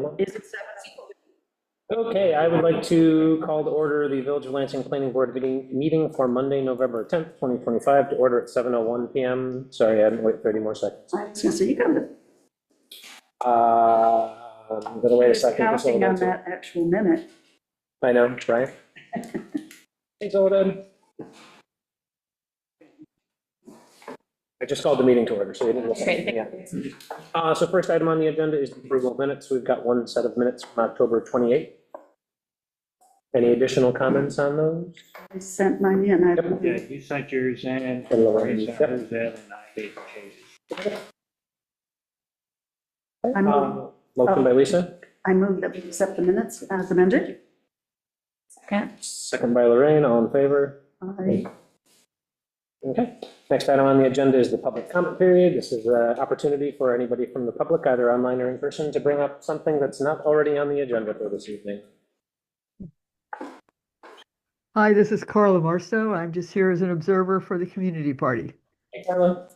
Emma? Is it 7? Okay, I would like to call to order the Village of Lansing Planning Board meeting for Monday, November 10th, 2025, to order at 7:01 PM. Sorry, I didn't wait 30 more seconds. I was gonna say, you got it. I'm gonna wait a second. just Counting on hold on that actual minute. I know, right? Hey, Zodan. I just called the meeting to order, so you didn't listen. Great. Yeah. So first item on the agenda is the approval of minutes. We've got one set of minutes from October 28th. Any additional comments on those? I sent mine in. Yeah, you sent yours in, And Lori sent Yep. hers in, and I made changes. Motion by Lisa, I move that we accept the minutes as amended. second by Lorraine, all in favor? I Okay, next item on the agenda is the public comment period. This is an opportunity for anybody from the public, either online or in person, to bring up something that's not already on the agenda for this evening. Hi, this is Carla Marceau. I'm just here as an observer for the community party. Hey, Carla.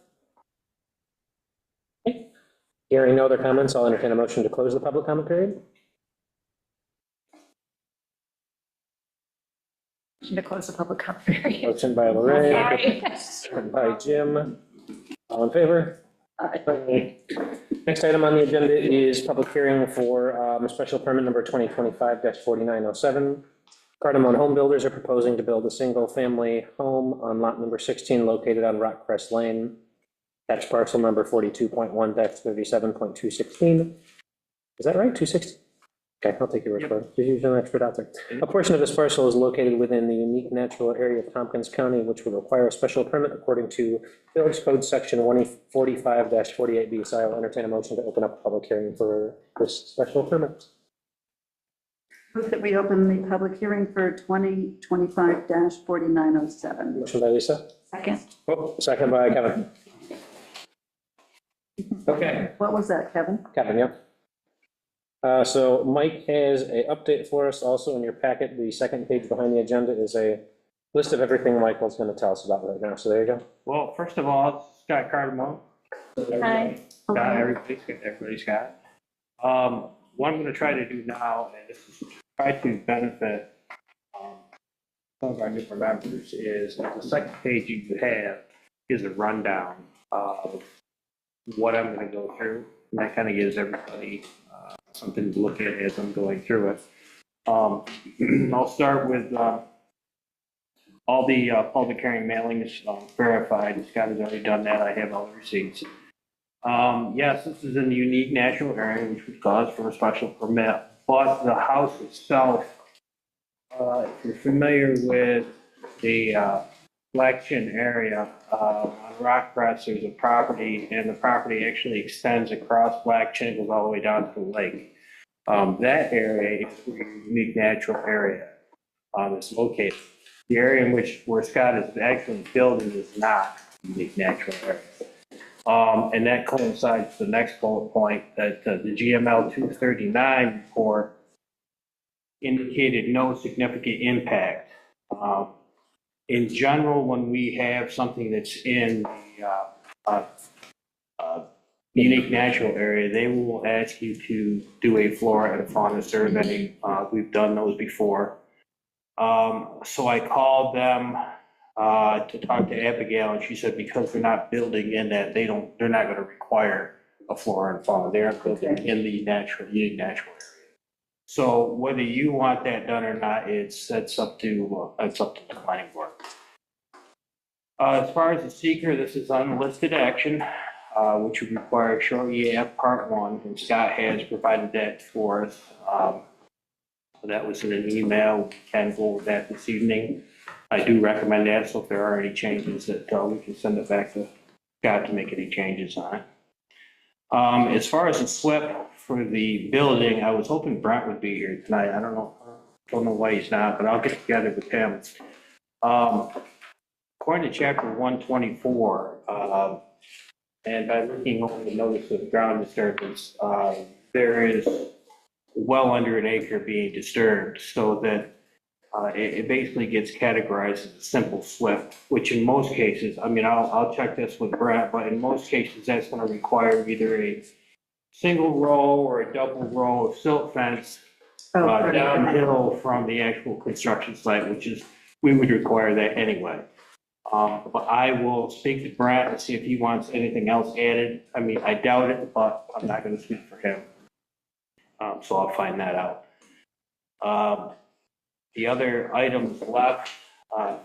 Okay. Hearing no other comments, I'll entertain a motion to close the public comment period. To close the public comment period. Motion by Lorraine, Sorry. second by Jim. All in favor? Aye. Next item on the agenda is public hearing for special permit number 2025-4907. Cardamom Home Builders are proposing to build a single-family home on lot number 16 located on Rockcrest Lane. Tax parcel number 42.1-37.216. Is that right, 260? Okay, I'll take your word for it. There's usually an expert out there. A portion of this parcel is located within the unique natural area of Tompkins County, which would require a special permit according to Village Code Section 145-48B. So I will entertain a motion to open up a public hearing for this special permit. Move that we open the public hearing for 2025-4907. Motion by Lisa. Second. Oh, second by Kevin. Okay. What was that, Kevin? Kevin, yeah. So Mike has a update for us also in your packet. The second page behind the agenda is a list of everything Michael's going to tell us about right now. So there you go. Well, first of all, Scott Cardamom. Hi. Scott, everybody's got. What I'm gonna try to do now is try to benefit some of our new members is the second page you have is a rundown of what I'm gonna go through. And that kind of gives everybody something to look at as I'm going through it. I'll start with all the public hearing mailings verified. Scott has already done that. I have all the receipts. Yes, this is in the unique natural area, which would cause for a special permit, but the house itself, if you're familiar with the Black Chin area, on Rockcrest, there's a property, and the property actually extends across Black Chin, goes all the way down to the lake. That area is a unique natural area that's located. The area in where Scott is actually building is not a unique natural area. And that coincides with the next bullet point that the GML 239 report indicated no significant impact. In general, when we have something that's in the unique natural area, they will ask you to do a flora and fauna survey. We've done those before. So I called them to talk to Abigail, and she said because they're not building in that, they're not going to require a flora and fauna. They are building in the unique natural area. So whether you want that done or not, it's up to the planning board. As far as the seeker, this is unlisted action, which would require short EAF Part 1, and Scott has provided that for us. So that was in an email. We can go over that this evening. I do recommend that, so if there are any changes that we can send it back to Scott to make any changes on it. As far as the SWIP for the building, I was hoping Brent would be here tonight. I don't know why he's not, but I'll get together with him. According to chapter 124, and by looking over the notice of ground disturbance, there is well under an acre being disturbed, so that it basically gets categorized as a simple SWIP, which in most cases, I mean, I'll check this with Brett, but in most cases, that's going to require either a single row or a double row of silt fence Oh, downhill from the actual construction site, which is, we would require that anyway. But I will speak to Brett and see if he wants anything else added. I mean, I doubt it, but I'm not gonna speak for him. So I'll find that out. The other items left,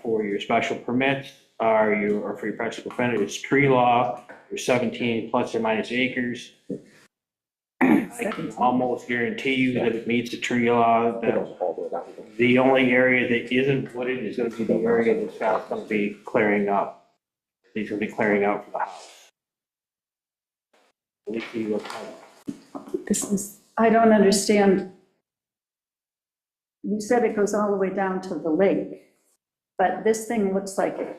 for your special permits are or for your principal permit is tree law, your 17 plus or minus acres. I can almost guarantee you that it meets the tree law, that the only area that isn't wooded is gonna be the area that Scott's gonna be clearing up. He's gonna be clearing out for the house. At least he will cover. I don't understand. You said it goes all the way down to the lake, but this thing looks like it.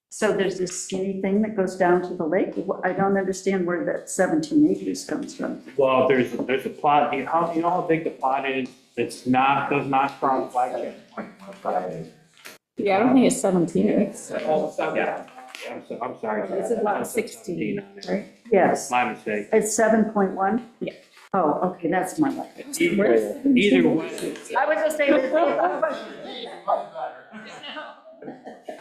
So there's this skinny thing that goes down to the lake? I don't understand where that 17 acres comes from. Well, there's a plot, you know how big the plot is? It's not, does not cross flagship. Yeah, I don't think it's 17. It's, Yeah, I'm sorry. It's about 16, on it. right? Yes, My mistake. it's 7.1? Yeah. Oh, okay, that's my luck. Either way, I was just saying.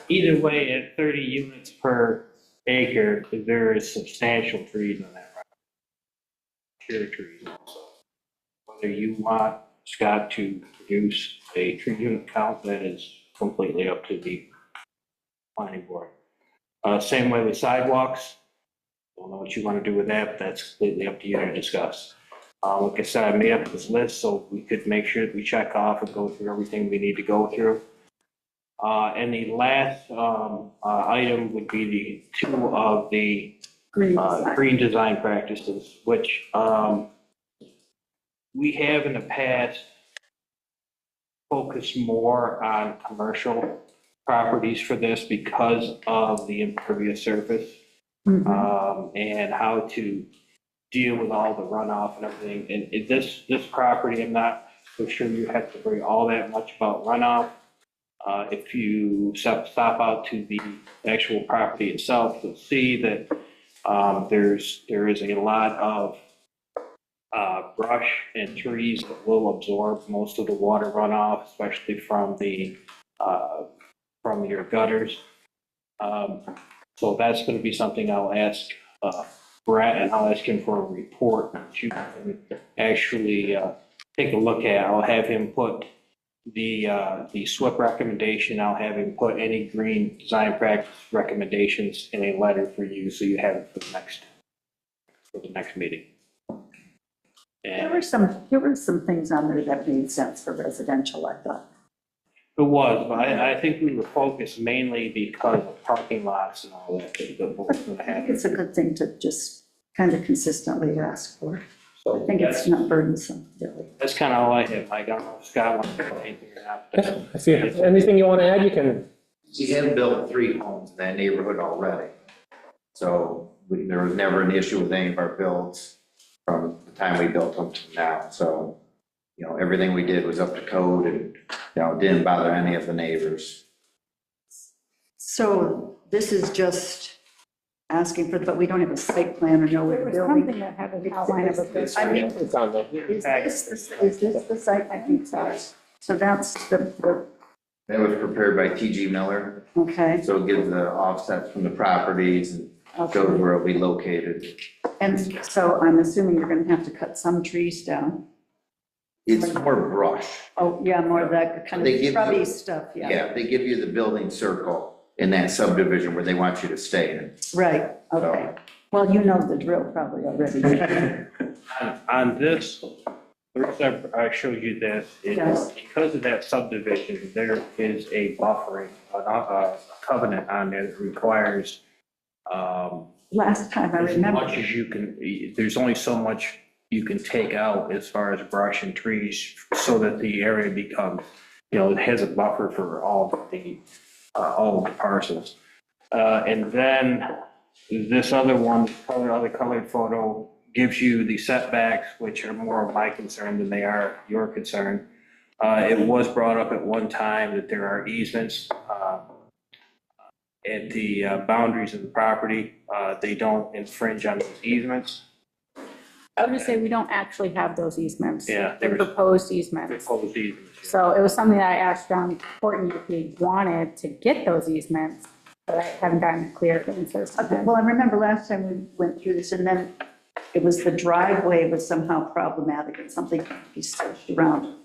either way, at 30 units per acre, there is substantial trees on that. Pure trees also. Whether you want Scott to produce a tree unit count, that is completely up to the planning board. Same way with sidewalks. Don't know what you want to do with that, but that's completely up to you to discuss. Like I said, I made up this list so we could make sure that we check off and go through everything we need to go through. And the last item would be the two of the green design practices, which we have in the past focused more on commercial properties for this because of the impervious surface. And how to deal with all the runoff and everything. And this property, I'm not so sure you have to worry all that much about runoff. If you stop out to the actual property itself, you'll see that there is a lot of brush and trees that will absorb most of the water runoff, especially from your gutters. So that's going to be something I'll ask Brett, and I'll ask him for a report that you can actually take a look at. I'll have him put the SWIP recommendation. I'll have him put any green design practice recommendations in a letter for you, so you have it for the next meeting. There And were some things on there that made sense for residential, I thought. it was, but I think we were focused mainly because of parking lots and all that. What was going to I think happen. it's a good thing to just kind of consistently ask for. So I think it's not burdensome, really. that's kind of all I have, Mike. I don't know if Scott wants to put anything or not. but Yeah, if you have anything you want to add, you can. We have built 3 homes in that neighborhood already. So there was never an issue with any of our builds from the time we built them to now. So, everything we did was up to code and, didn't bother any of the neighbors. So this is just asking for, but we don't have a site plan or know where There the was building. something that had an outline of a building. I mean, It's on there. is this the site? I think so. So that's the, That was prepared by T.G. Miller, okay. so it gives the offsets from the properties and shows where it'll be located. And so I'm assuming you're gonna have to cut some trees down. It's more brush. Oh, yeah, more of that kind They of give shrubby you- stuff, yeah. Yeah, they give you the building circle in that subdivision where they want you to stay in. Right, okay. Well, you know the drill probably already. On this, the reason I showed you this is Yes. because of that subdivision, there is a buffering, a covenant on there that requires Last time I as remember. much as you can, there's only so much you can take out as far as brush and trees so that the area becomes, it has a buffer for all of the parcels. And then this other one, other colored photo gives you the setbacks, which are more of my concern than they are your concern. It was brought up at one time that there are easements at the boundaries of the property. They don't infringe on those easements. I would just say we don't actually have those easements. Yeah, They're there was- proposed easements. Proposed easements, yeah. So it was something that I asked John Horton if he wanted to get those easements, but I haven't gotten a clear answer from Okay, him. well, I remember last time we went through this, and then it was the driveway was somehow problematic, and something had to be switched around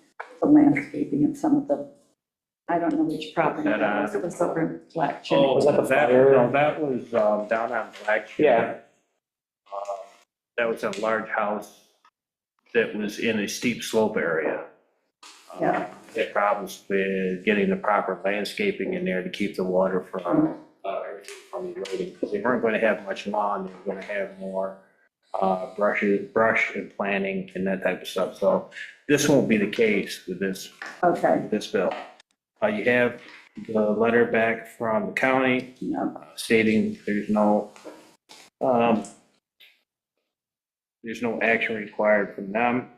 the landscaping and some of the, I don't know which property that was, it was over in Black Chimney. Oh, Was that the fire? No, that was down on Black Sheep. Yeah. That was a large house that was in a steep slope area. Yeah. Had problems with getting the proper landscaping in there to keep the water from, everything from eroding. Because they weren't going to have much lawn, they were going to have more brush and planting and that type of stuff. So this won't be the case with Okay, this bill. You have the letter back from the county yeah, stating there's no action required from them.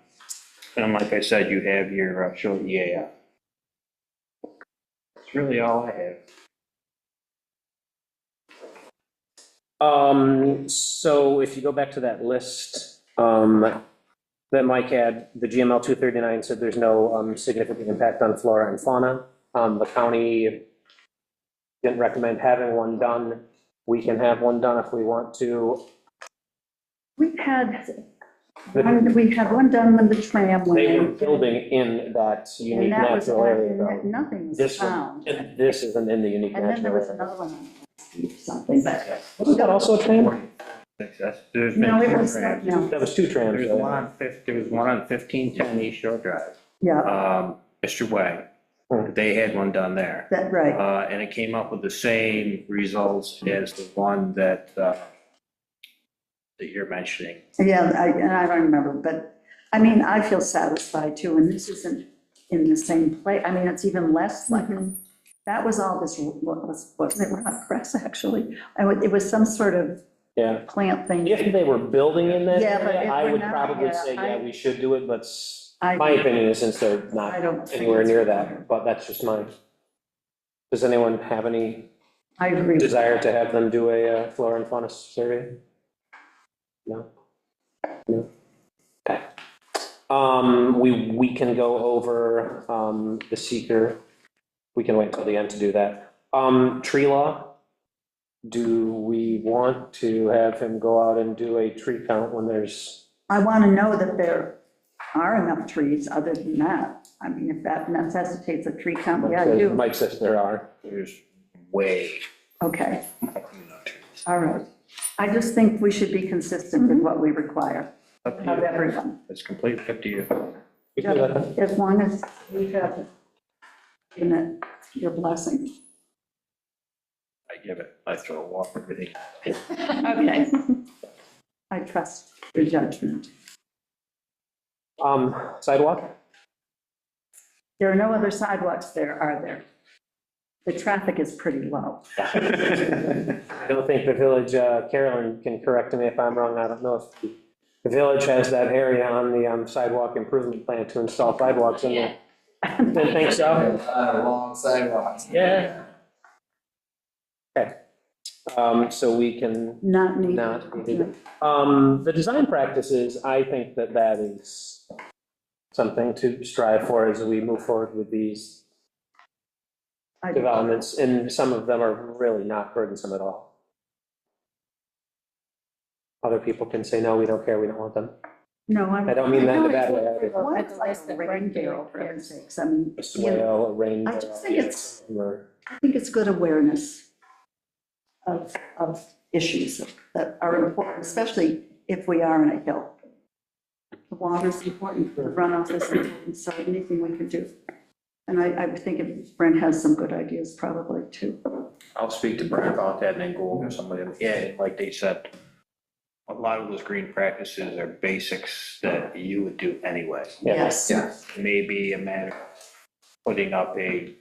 And like I said, you have your show EAF. That's really all I have. So if you go back to that list, that Mike had, the GML 239 said there's no, significant impact on flora and fauna. The county didn't recommend having one done. We can have one done if we want to. we had one done when the tram went They were in. building in that unique And that was, natural area and though. nothing was This found. one, this isn't in the unique And then there natural was area. another one on something, but, Wasn't that also a tram? There's no, been it two was, trams. no, That was two trams. There was one on 1510 East Shore Drive. yeah, Mr. Wang, Hmm. they had one done there. that, right. And it came up with the same results as the one that you're mentioning. Yeah, and I don't remember, but, I mean, I feel satisfied too, and this isn't in the same place, I mean, it's even less like, that was all this, wasn't it, not press, actually. It was some sort of Yeah. plant thing. If they were building in that Yeah, but area, if I we're would not, probably yeah, say, yeah, I- we should do it, but I- my opinion is since they're I not don't think anywhere it's near required. that, but that's just mine. Does anyone have any I agree. with desire to have them do a flora and fauna survey? No? No? Okay. We can go over, the seeker. We can wait until the end to do that. Tree law. Do we want to have him go out and do a tree count when there's, I want to know that there are enough trees other than that. I mean, if that necessitates a tree count, yeah, I do. Mike says there are. There's way, Okay, you know, all right. I just think we should be consistent with what we require up to of you. everyone. It's completely up to you. We can do that. As long as we have given it your blessing. I give it, I throw off everything. Okay. I trust your judgment. Sidewalk? There are no other sidewalks there, are there? The traffic is pretty low. I don't think the village, Carolyn can correct me if I'm wrong, I don't know if the village has that area on the sidewalk improvement plan to install sidewalks in there. Didn't think so? Long sidewalks. Yeah. Okay. So we can Not needed. not, the design practices, I think that that is something to strive for as we move forward with these developments, and some of them are really not burdensome at all. Other people can say, no, we don't care, we don't want them. No, I don't mean that in a bad way either. Well, it's like a rain barrel, for heaven's sakes. I mean, A swale, a rain. I just think it's- or- I think it's good awareness of issues that are important, especially if we are in a hill. The water's important, the runoff is important, so anything we can do. And I would think if Brent has some good ideas probably too. I'll speak to Brent about that and then go over some of them. Yeah, like they said, a lot of those green practices are basics that you would do anyway. Yeah. Yes. Yeah. Maybe a matter of putting up a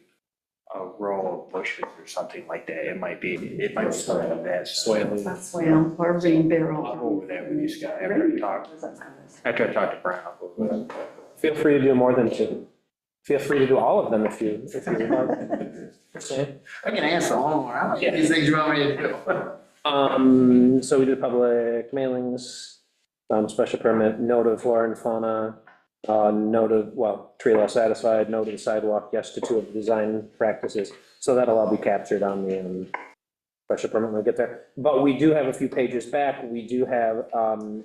row of bushes or something like that. It might be something of that. Well, or rain barrel. I'll go over that with these guys after I talk to Brent. I'll go over that. Feel free to do more than two. Feel free to do all of them if you want. Okay. I can answer all more. How many of these things you want me to do? So we do public mailings, Special permit, note of flora and fauna, note of, well, tree law satisfied, note of the sidewalk, yes to 2 of the design practices. So that'll all be captured on the special permit when we get there. But we do have a few pages back. We do have,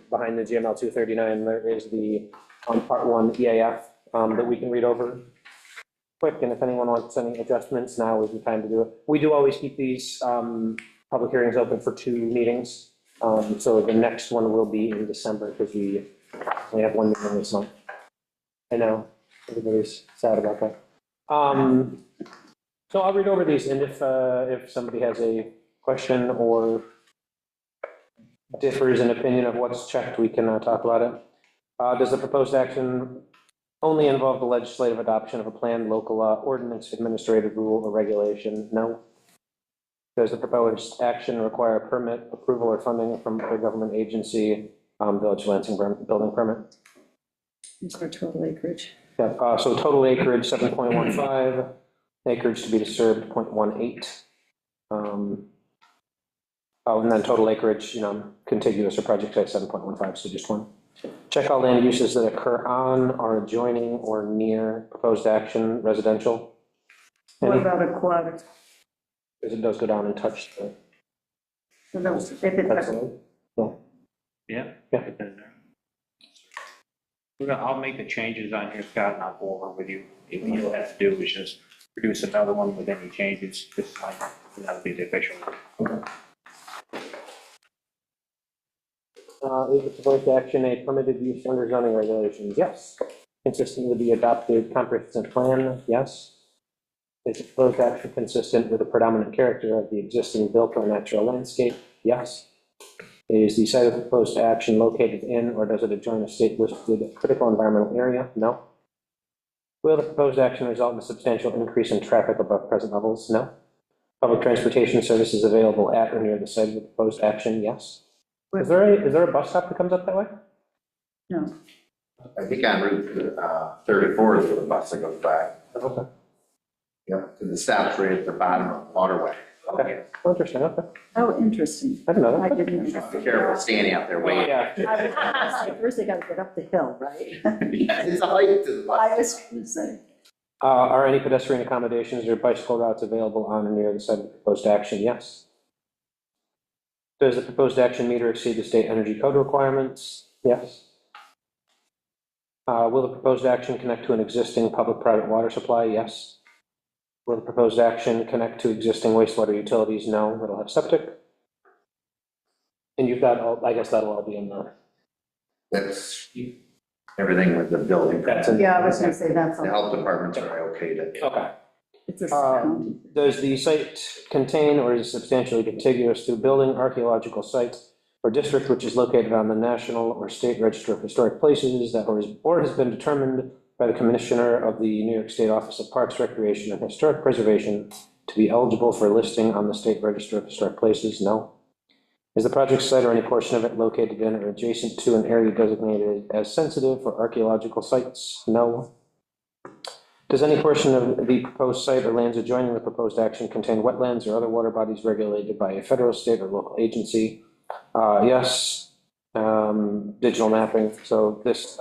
behind the GML 239, there is the, on part 1 EAF that we can read over quick, and if anyone wants any adjustments, now is the time to do it. We do always keep these public hearings open for 2 meetings. So the next one will be in December, because we only have 1 meeting this month. I know, everybody's sad about that. So I'll read over these, and if somebody has a question or differs in opinion of what's checked, we can talk about it. Does the proposed action only involve the legislative adoption of a plan, local law, ordinance, administrative rule, or regulation? No. Does the proposed action require a permit, approval, or funding from a government agency, Village of Lansing building permit? It's our total acreage. Yeah, so total acreage, 7.15, acreage to be disturbed, 0.18. Oh, and then total acreage, contiguous or project site, 7.15, so just 1. Check all land uses that occur on or adjoining or near proposed action, residential. What Any? about aquatic? Because it does go down and touch the, So those, if it, that's the, Yeah. Yeah. Put that in there. I'll make the changes on here, Scott, and I'll go over with you. If you'll have to do is just produce another one with any changes, just like, that'll be the official one. Is the proposed action a permitted use under zoning regulations? Yes. Consistent with the adopted comprehensive plan? Yes. Is the proposed action consistent with the predominant character of the existing built or natural landscape? Yes. Is the site of the proposed action located in or does it adjoin a state-listed critical environmental area? No. Will the proposed action result in a substantial increase in traffic above present levels? No. Public transportation services available at or near the site of the proposed action? Yes. Is there a bus stop that comes up that way? no, I think on Route 34 is where the bus that goes by. Okay. Yep, because it stops right at the bottom of the waterway. Okay. Oh, interesting, okay. oh, interesting. I didn't know I that. didn't know. Be careful standing out there waiting. Yeah. First they gotta get up the hill, right? Yeah, it's a hike to the bus. I was gonna say, Are any pedestrian accommodations or bicycle routes available on or near the site of the proposed action? Yes. Does the proposed action meet or exceed the state energy code requirements? Yes. Will the proposed action connect to an existing public-private water supply? Yes. Will the proposed action connect to existing wastewater utilities? No, it'll have septic. And you've got, I guess that'll all be in there. That's everything with the building. That's in- yeah, I was gonna say that's, The health departments are okay to. Okay. it's a county. Does the site contain or is substantially contiguous to a building, archaeological site, or district which is located on the National or State Register of Historic Places that or has been determined by the Commissioner of the New York State Office of Parks, Recreation, and Historic Preservation to be eligible for listing on the State Register of Historic Places? No. Is the project site or any portion of it located in or adjacent to an area designated as sensitive for archaeological sites? No. Does any portion of the proposed site or lands adjoining the proposed action contain wetlands or other water bodies regulated by a federal, state, or local agency? Yes. Digital mapping, so this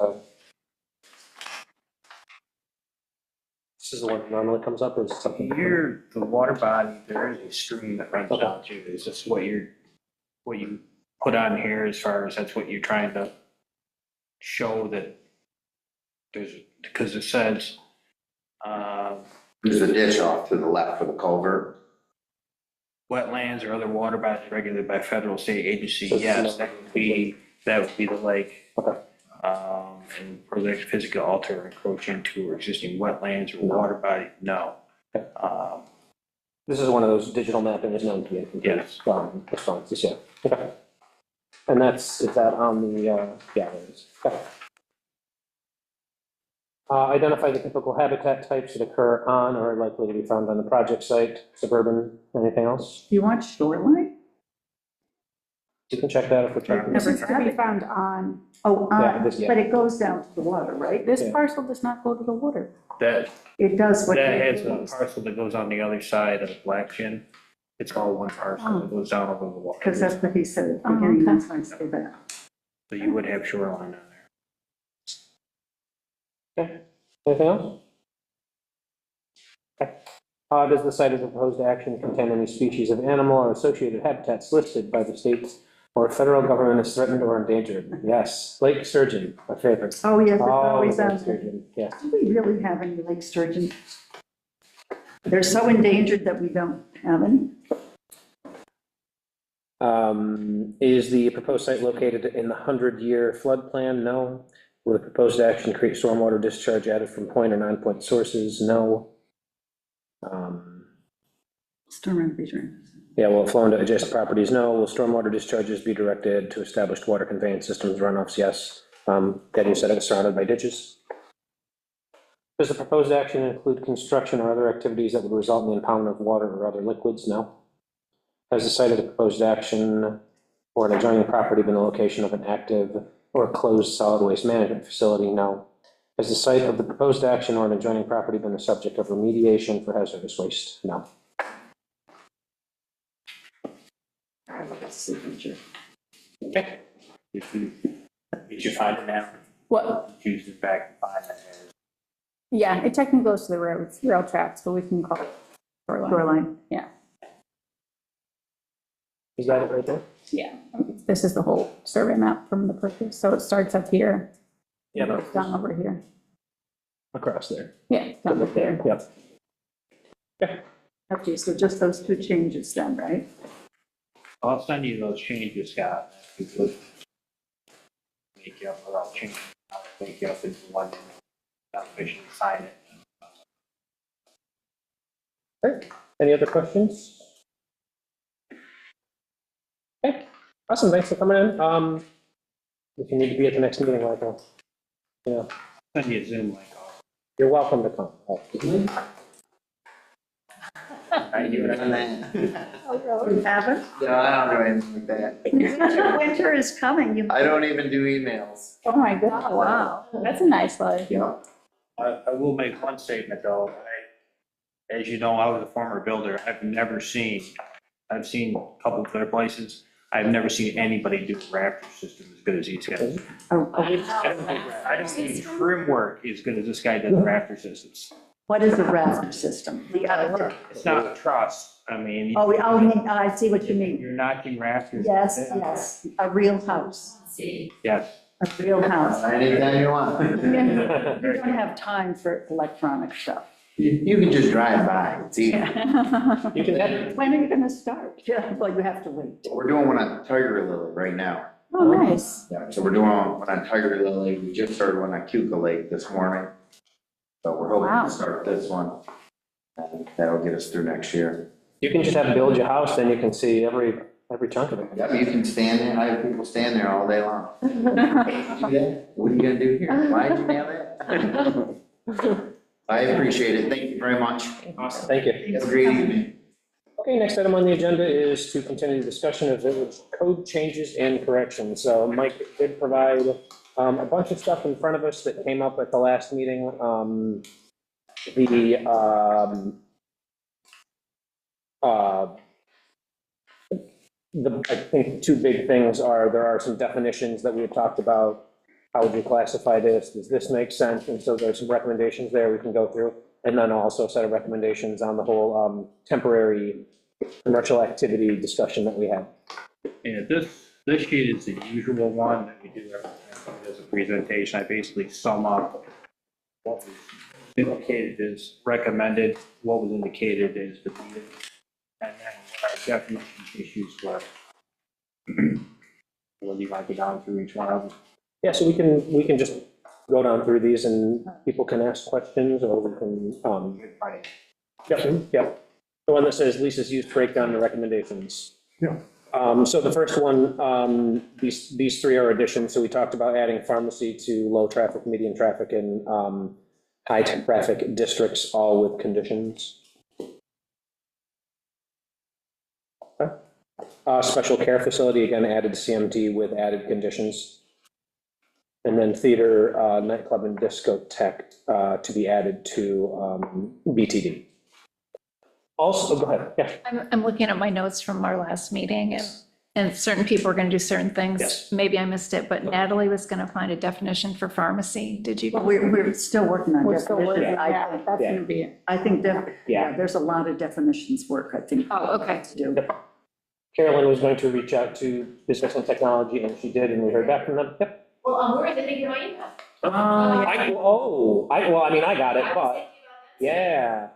is the one that normally comes up, or is it something? Here, the water body, there is a stream that runs down to, is this what you put on here as far as that's what you're trying to show that there's, because it says, There's a ditch off to the left for the culvert. wetlands or other water bodies regulated by federal, state agency, So it's yes, not- that would be the lake. Okay. And project physically alter or encroach into or existing wetlands or water body, no. Okay. Um, This is one of those digital mapping is known to be incomplete. Yes. Responses, yeah. Okay. And is that on the, yeah, there it is. Okay. Identify the typical habitat types that occur on or are likely to be found on the project site, suburban, anything else? You want shoreline? You can check that if we're checking. Never This is to be found on, Oh, Yeah, this- yeah. but it goes down to the water, right? this Yeah. parcel does not go to the water. That, It does what. that it has a goes. parcel that goes on the other side of Black Shin. It's all one parcel that goes down over the water. Because that's what he said at the Oh, beginning, okay. that's why I say that. So you would have shoreline on there. Okay, anything else? Okay. Does the site of the proposed action contain any species of animal or associated habitats listed by the state or federal government as threatened or endangered? Yes, lake sturgeon, my favorite. Oh, yes, it's Oh, always lake on. sturgeon, yes. Do we really have any lake sturgeon? They're so endangered that we don't have any. Is the proposed site located in the 100-year flood plan? No. Will the proposed action create stormwater discharge added from point or non-point sources? No. Storm infiltration. Yeah, will it flow into adjacent properties? No. Will stormwater discharges be directed to established water conveyance systems, runoffs? Yes. Then you said it was surrounded by ditches. Does the proposed action include construction or other activities that would result in the impoundment of water or other liquids? No. Has the site of the proposed action or an adjoining property been the location of an active or closed solid waste management facility? No. Has the site of the proposed action or an adjoining property been the subject of remediation for hazardous waste? No. Signature. Okay. Did you find it now? What? Choose it back and find it. Yeah, it technically goes to the rail tracks, but we can call it shoreline. Shoreline. Yeah, Is that it right there? yeah. This is the whole survey map from the purchase. So it starts up here. Yeah, Goes down over here. across there. Yeah, down up there. Yep. Okay, so just those two changes then, right? I'll send you those changes, Scott. You could make you up without changing, I'll make you up into one, officially sign it. Great. Any other questions? Okay, awesome, thanks for coming in. If you need to be at the next meeting, like, Send you a Zoom link. you're welcome to come. I do it. You haven't? No, I don't do anything like that. Winter is coming. You. I don't even do emails. Oh, my goodness. Wow. That's a nice life. I will make one statement, though. As you know, I was a former builder. I've seen a couple of other places. I've never seen anybody do a rafter system as good as these guys. I don't think trim work as good as this guy does rafter systems. What is a rafter system? It's not a truss. I mean, I see what you mean. you're knocking rafters. Yes, yes, a real house, Yes. a real house. Anytime you want. You don't have time for electronic stuff. You can just drive by, it's easy. You can have, When are you gonna start? Yeah, well, you have to wait. We're doing one on Tiger Lily right now. Oh, nice. Yeah, so we're doing one on Tiger Lily, we just started one on Cuca Lake this morning. So we're hoping Wow. to start this one, and that'll get us through next year. you can just have build your house, then you can see every chunk of it. Yeah, you can stand there, I have people stand there all day long. What are you gonna do here? Why'd you nail that? I appreciate it, thank you very much. Awesome, thank you. Have a great evening. Okay, next item on the agenda is to continue the discussion of village code changes and corrections. So Mike did provide a bunch of stuff in front of us that came up at the last meeting. I think two big things are, there are some definitions that we had talked about. How would you classify this? Does this make sense? And so there's some recommendations there we can go through. And then also a set of recommendations on the whole temporary commercial activity discussion that we had. And this sheet is the usual one that we do every time as a presentation. I basically sum up what was indicated as recommended, what was indicated as defeated, and then what our definition issues were. Will you like to go down through each one of them? Yeah, so we can just go down through these and people can ask questions, or we can, yep. The one that says leases used breakdown and recommendations. Yeah. So the first one, these three are additions. So we talked about adding pharmacy to low traffic, medium traffic, and high traffic districts, all with conditions. Okay. Special care facility, again, added CMT with added conditions. And then theater, nightclub, and discotheque to be added to BTD. Also, go ahead, yeah. I'm looking at my notes from our last meeting, and and certain people are going to do certain things. Yes. Maybe I missed it, but Natalie was going to find a definition for pharmacy. Did you? Well, we're still working on We're still working, definitions. yeah, that's gonna be it. I think that, Yeah. yeah, there's a lot of definitions work, I think. Oh, okay. To do. Carolyn was going to reach out to Business and Technology, and she did, and we heard back from them. Yep. Well, where did they get my email? I mean, I got it, but, yeah.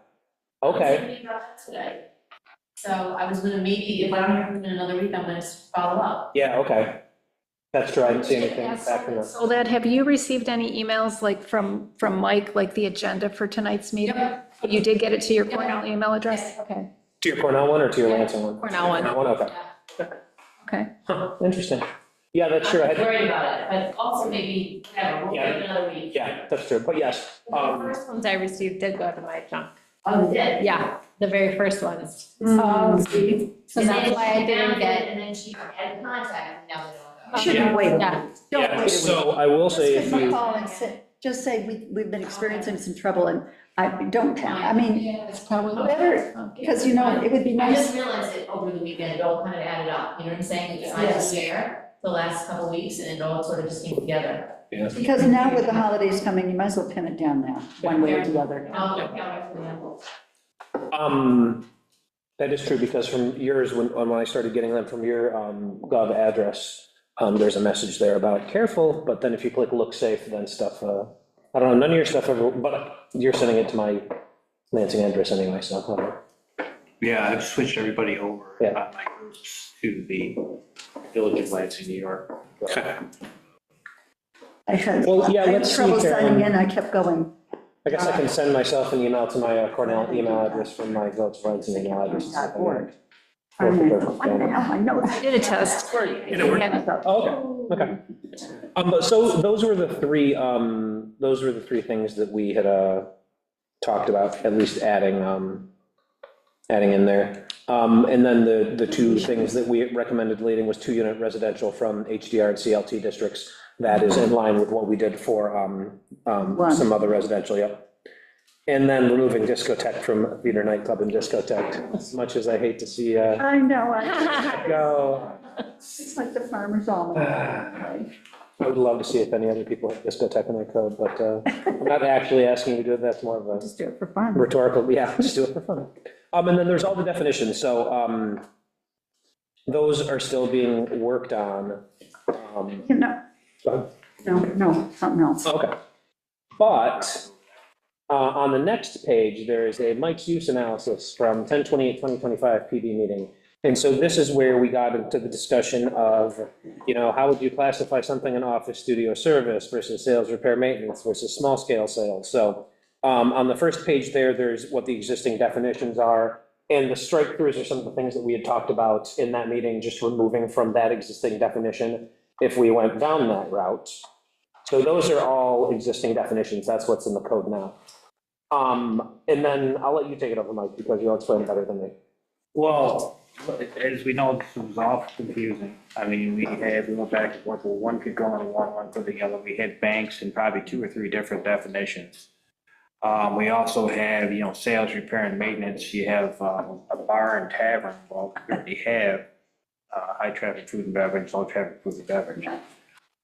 Okay, Today. So I was gonna, maybe if I don't hear from them in another week, I'm gonna follow up. yeah, okay. That's true, I didn't see anything back from them. So that, have you received any emails like from Mike, like the agenda for tonight's meeting? Yep. You did get it to your Cornell email address? Okay, To your Cornell one or to your Lansing one? Cornell one. Okay. okay. Huh, interesting. Yeah, that's true. I I'm had- worried about it, but also maybe, whatever, we'll Yeah. wait another week. Yeah, that's true, but yes. The first ones I received did go to my junk. Oh, you did? Yeah, the very first ones. Oh, So And that's then why I she didn't found it, get, and then she had contact, and now they don't go. Shouldn't wait. yeah. Don't Yeah, wait. so I will say Just if give them a you, call and say, just say, we've been experiencing some trouble, and I don't tell, I mean, Yeah, it's probably. better, because, you know, it would be I just nice. realized it over the weekend, it all kind of added up, you know what I'm saying? It's I was there the last couple of weeks, and it all sort of just came together. Because now with the holidays coming, you might as well pin it down now, one way or the other. I'll look out for them. that is true, because from yours, when I started getting them from your Gov address, there's a message there about careful, but then if you click look safe, then stuff, I don't know, none of your stuff ever, but you're sending it to my Lansing address anyway, so, whatever. Yeah, I've switched everybody over Yeah. on my groups to the Village of Lansing, New York. I had Well, yeah, I had let's see, trouble signing Karen. in, I kept going. I guess I can send myself an email to my Cornell email address from my Village of Lansing email address. I know. Did a test. Oh, okay, okay. But so those were the three, things that we had, talked about, at least adding in there. And then the two things that we recommended deleting was 2-unit residential from HDR and CLT districts. That is in line with what we did for, some other residential, yep. And then removing discotheque from theater, nightclub, and discotheque, as much as I hate to see, I know, go. it's like the farmer's almanac. I would love to see if any other people have discotheque in their code, but I'm not actually asking you to do it, that's more of a Just do it for fun. rhetorical, yeah, just do it for fun. And then there's all the definitions, so those are still being worked on. You know, Go ahead. no, something else. Okay. But on the next page, there is a Mike's use analysis from 10/28/2025 PD meeting. And so this is where we got into the discussion of, how would you classify something an office studio service versus sales, repair, maintenance versus small scale sales. So on the first page there's what the existing definitions are. And the strike throughs are some of the things that we had talked about in that meeting, just removing from that existing definition if we went down that route. So those are all existing definitions. That's what's in the code now. And then I'll let you take it over, Mike, because you'll explain better than me. Well, as we know, this was awful confusing. I mean, we went back and forth, well, one could go in one could the other. We had banks and probably 2 or 3 different definitions. We also have, sales, repair, and maintenance. You have a bar and tavern. Well, we already have high traffic food and beverage, low traffic food and beverage.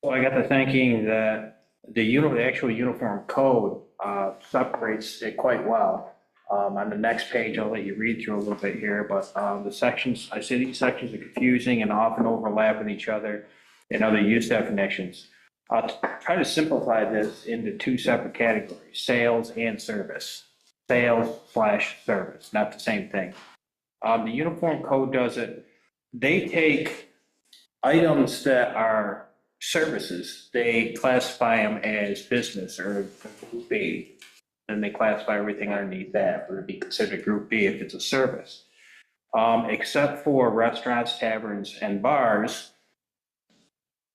So I got to thinking that the actual uniform code separates it quite well. On the next page, I'll let you read through a little bit here, but the sections, I say these sections are confusing and often overlap with each other in other use definitions. I'll try to simplify this into 2 separate categories, sales and service. Sales/service, not the same thing. The uniform code does it. They take items that are services, they classify them as business or Group B. Then they classify everything underneath that, but it'd be considered Group B if it's a service. Except for restaurants, taverns, and bars,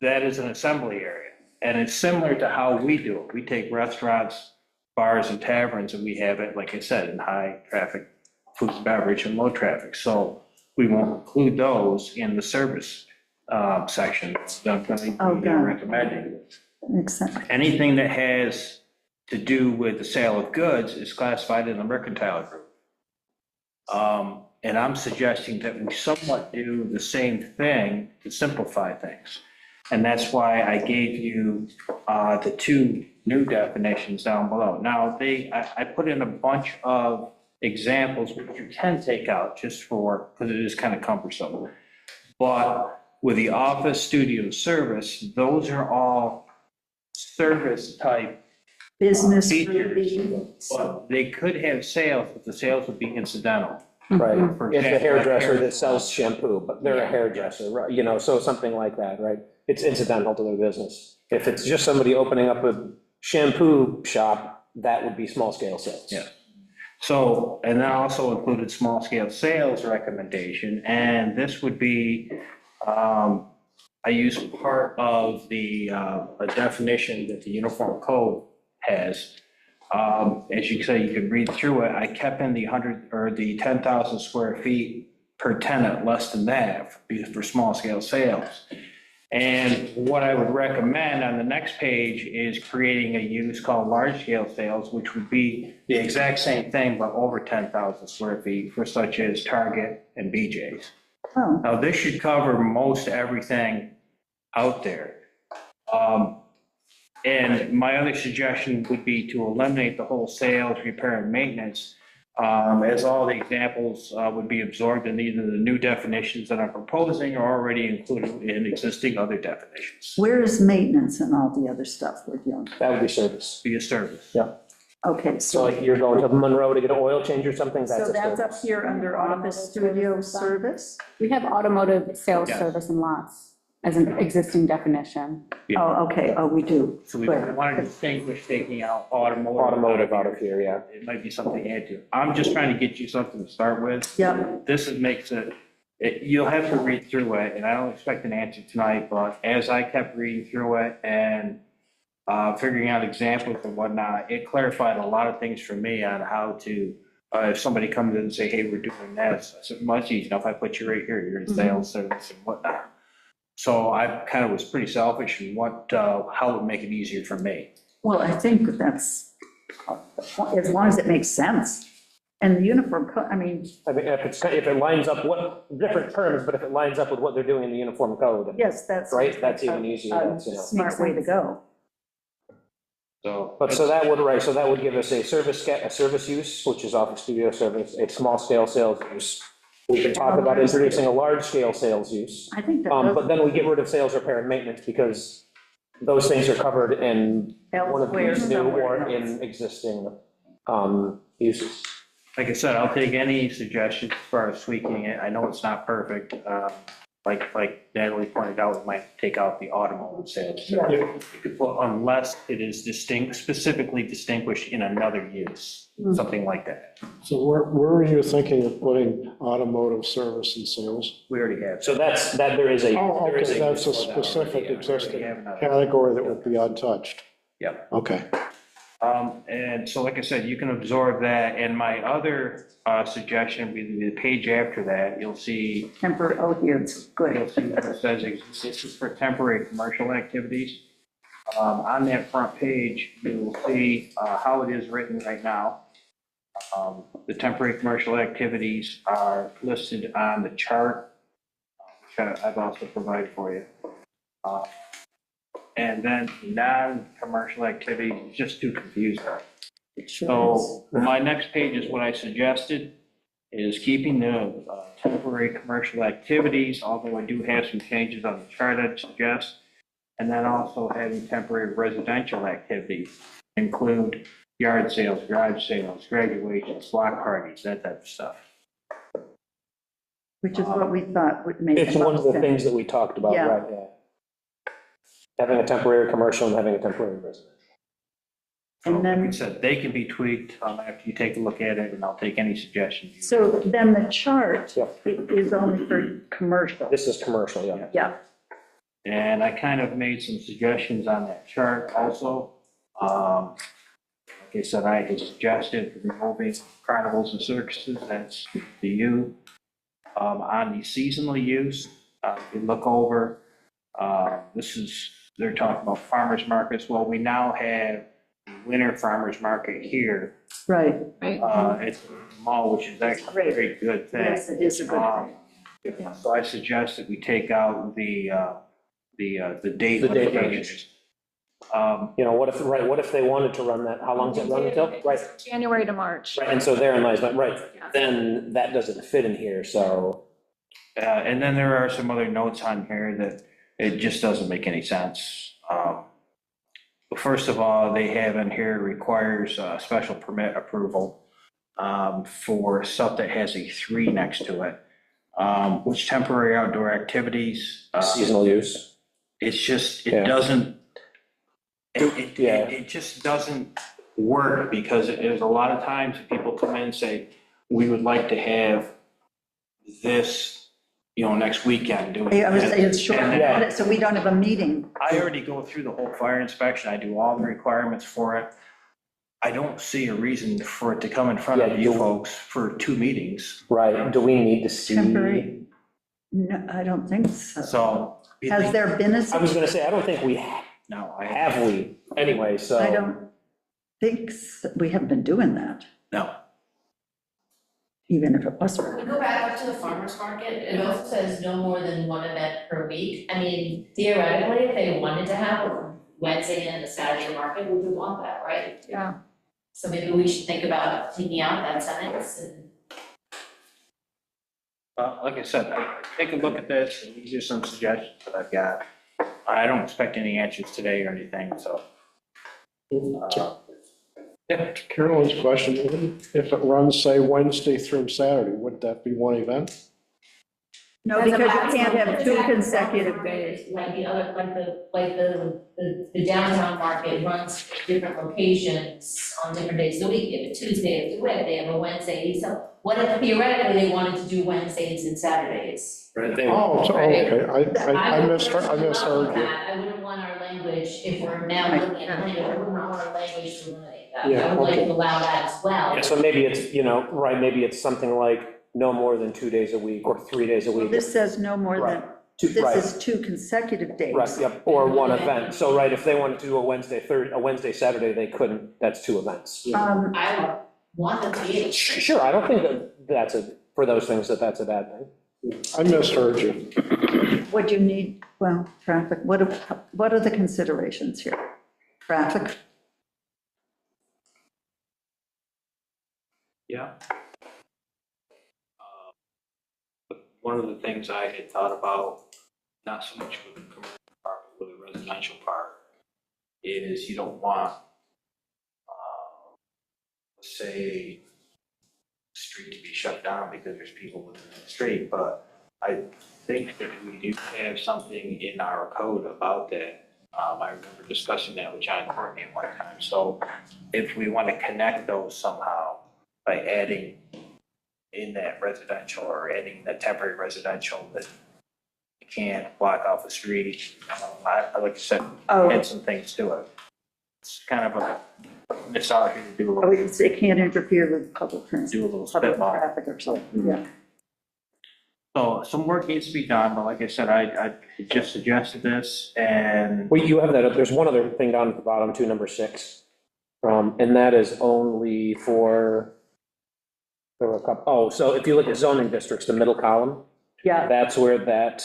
that is an assembly area. And it's similar to how we do it. We take restaurants, bars, and taverns, and we have it, like I said, in high traffic, food and beverage, and low traffic. So we won't include those in the service section. That's going to be Oh, God. recommending. Makes sense. Anything that has to do with the sale of goods is classified in the mercantile group. And I'm suggesting that we somewhat do the same thing to simplify things. And that's why I gave you the two new definitions down below. Now, I put in a bunch of examples which you can take out just for, because it is kind of cumbersome. But with the office, studio, service, those are all service type Business features. really. But they could have sales, but the sales would be incidental. Right, For it's the example, hairdresser hair that sells shampoo, but they're a hairdresser, right, you know, so something like that, right? It's incidental to their business. If it's just somebody opening up a shampoo shop, that would be small scale sales. Yeah. So, and that also included small scale sales recommendation, and this would be, I used part of the, a definition that the uniform code has. As you say, you could read through it, I kept in the 100, or the 10,000 square feet per tenant, less than that, for small scale sales. And what I would recommend on the next page is creating a use called large scale sales, which would be the exact same thing, but over 10,000 square feet for such as Target and BJ's. Oh, Now, this should cover most everything out there. And my other suggestion would be to eliminate the whole sales, repair, and maintenance, as all the examples would be absorbed in either the new definitions that I'm proposing or already included in existing other definitions. where is maintenance and all the other stuff we're dealing with? That would be service. Be a service. Yeah. Okay, So so, like you're going to Monroe to get an oil change or something, that's so a that's up service. here under office studio service? We have automotive sales, Yeah. service, and lots as an existing definition. Oh, okay, oh, we do. So we Clear. want to distinguish taking out automotive. Automotive out of here, yeah. It might be something to add to. I'm just trying to get you something to start with. Yep, This makes it, you'll have to read through it, and I don't expect an answer tonight, but as I kept reading through it and figuring out examples and whatnot, it clarified a lot of things for me on how to, if somebody comes in and say, hey, we're doing this, I said, much easier enough, I put you right here, you're in sales, service, and whatnot. So I kind of was pretty selfish in how it would make it easier for me. well, I think that's, as long as it makes sense. And the uniform, I mean, I mean, if it lines up, what, different terms, but if it lines up with what they're doing in the uniform code, yes, that's. right, that's even easier, that's, you know. Smart way to go. So. But so that would, right, so that would give us a service use, which is office studio service, a small scale sales use. We could talk about introducing a large scale sales use. I think that But then we get rid of sales, repair, and maintenance because those things are covered in one of Elsewhere, these new or somewhere else. in existing uses. Like I said, I'll take any suggestions as far as tweaking it. I know it's not perfect. Like Natalie pointed out, we might take out the automotive sales. You could put unless it is specifically distinguished in another use, something like that. So where are you thinking of putting automotive service and sales? We already have. So there is a. Oh, there is okay, that's a use for that specific already, yeah. existing We have another. category that would be untouched. Yep. Okay. And so, like I said, you can absorb that. And my other suggestion would be the page after that, you'll see Temporary, oh, here, it's good. You'll see that it says this is for temporary commercial activities. On that front page, you will see how it is written right now. The temporary commercial activities are listed on the chart, which I've also provided for you. And then non-commercial activities, is just too confusing. It sure So my next page is what I suggested, is keeping the temporary commercial activities, although I do have some changes on the chart I'd suggest. And then also having temporary residential activities, include yard sales, garage sales, graduations, block parties, that type of stuff. Which is what we thought would make. It's the one of the most things that we talked about, Yeah. right, yeah. Having a temporary commercial and having a temporary residential. And Like then- I said, they can be tweaked after you take a look at it, and I'll take any suggestions. So then the chart Yep. is only for commercial. This is commercial, yeah. Yeah, And I kind of made some suggestions on that chart also. Like I said, I had suggested removing carnivals and circuses, that's the U. On the seasonal use, if you look over, they're talking about farmers markets. Well, we now have the winter farmers market here. Right, It's a mall, which is actually a very good thing. yes, it is a good thing. So I suggest that we take out the date. The date range. You know, what if they wanted to run that, how long does it run until? Right, January to March. right, and so therein lies, but, right, then that doesn't fit in here, so, And then there are some other notes on here that it just doesn't make any sense. First of all, they have in here requires special permit approval for stuff that has a 3 next to it, which temporary outdoor activities. seasonal use. It's just, Yeah. it doesn't, Yeah. it just doesn't work because there's a lot of times people come in and say, we would like to have this, next weekend. I was saying it's short, And Yeah. so we don't have a meeting. I already go through the whole fire inspection. I do all the requirements for it. I don't see a reason for it to come in front Yeah, of you you- folks for 2 meetings. Right, do we need to see? Temporary? No, I don't think so. So. Has there been a, I was gonna say, I don't think we No, have we, anyway, so. I don't think, we haven't been doing that, No. even if it was. We go back up to the farmer's market, it also says no more than 1 event per week. I mean, theoretically, if they wanted to have a Wednesday and a Saturday market, we would want that, right? Yeah. So maybe we should think about taking out that sentence and. Like I said, take a look at this, and these are some suggestions that I've got. I don't expect any answers today or anything, so. Yeah. Carolyn's question, if it runs, say, Wednesday through Saturday, would that be one event? No, As a because you maximum, can't have 2 exactly. consecutive days. Like the other, the downtown market runs different locations on different days of the week. They have a Tuesday, they have a Wednesday, so what if theoretically they wanted to do Wednesdays and Saturdays? Right, they- Oh, so, okay, I would misheard, I allow misheard you. that. I wouldn't want our language, if we're now looking at language, I wouldn't want our language to eliminate that. Yeah, I would like okay. to allow that as well. Yeah, so maybe it's, right, maybe it's something like no more than 2 days a week or 3 days a Well, week. this says no more than, Right. Two- this right. is 2 consecutive days. Right, yep, or one event, so, right, if they wanted to do a Wednesday, Saturday, they couldn't, that's 2 events. Um, I would want them to be able to. Sure, I don't think that's for those things, that's a bad thing. I misheard you. What you need, well, traffic, what are the considerations here? Traffic, Yeah. One of the things I had thought about, not so much with the commercial part, but with the residential part, is you don't want, say, the street to be shut down because there's people within the street, but I think that we do have something in our code about that. I remember discussing that with John Courtney at one time, so if we want to connect those somehow by adding in that residential or adding the temporary residential that you can't block off the street. I like I said, add some things to it. It's kind of it's out here to do a oh, little, it can't interfere with public transit, do a little public spitball. traffic or something, yeah. So some work needs to be done, but like I said, I just suggested this and Well, you have that, there's one other thing down at the bottom too, number 6. And that is only for, there were a couple, so if you look at zoning districts, the middle column, Yeah, that's where that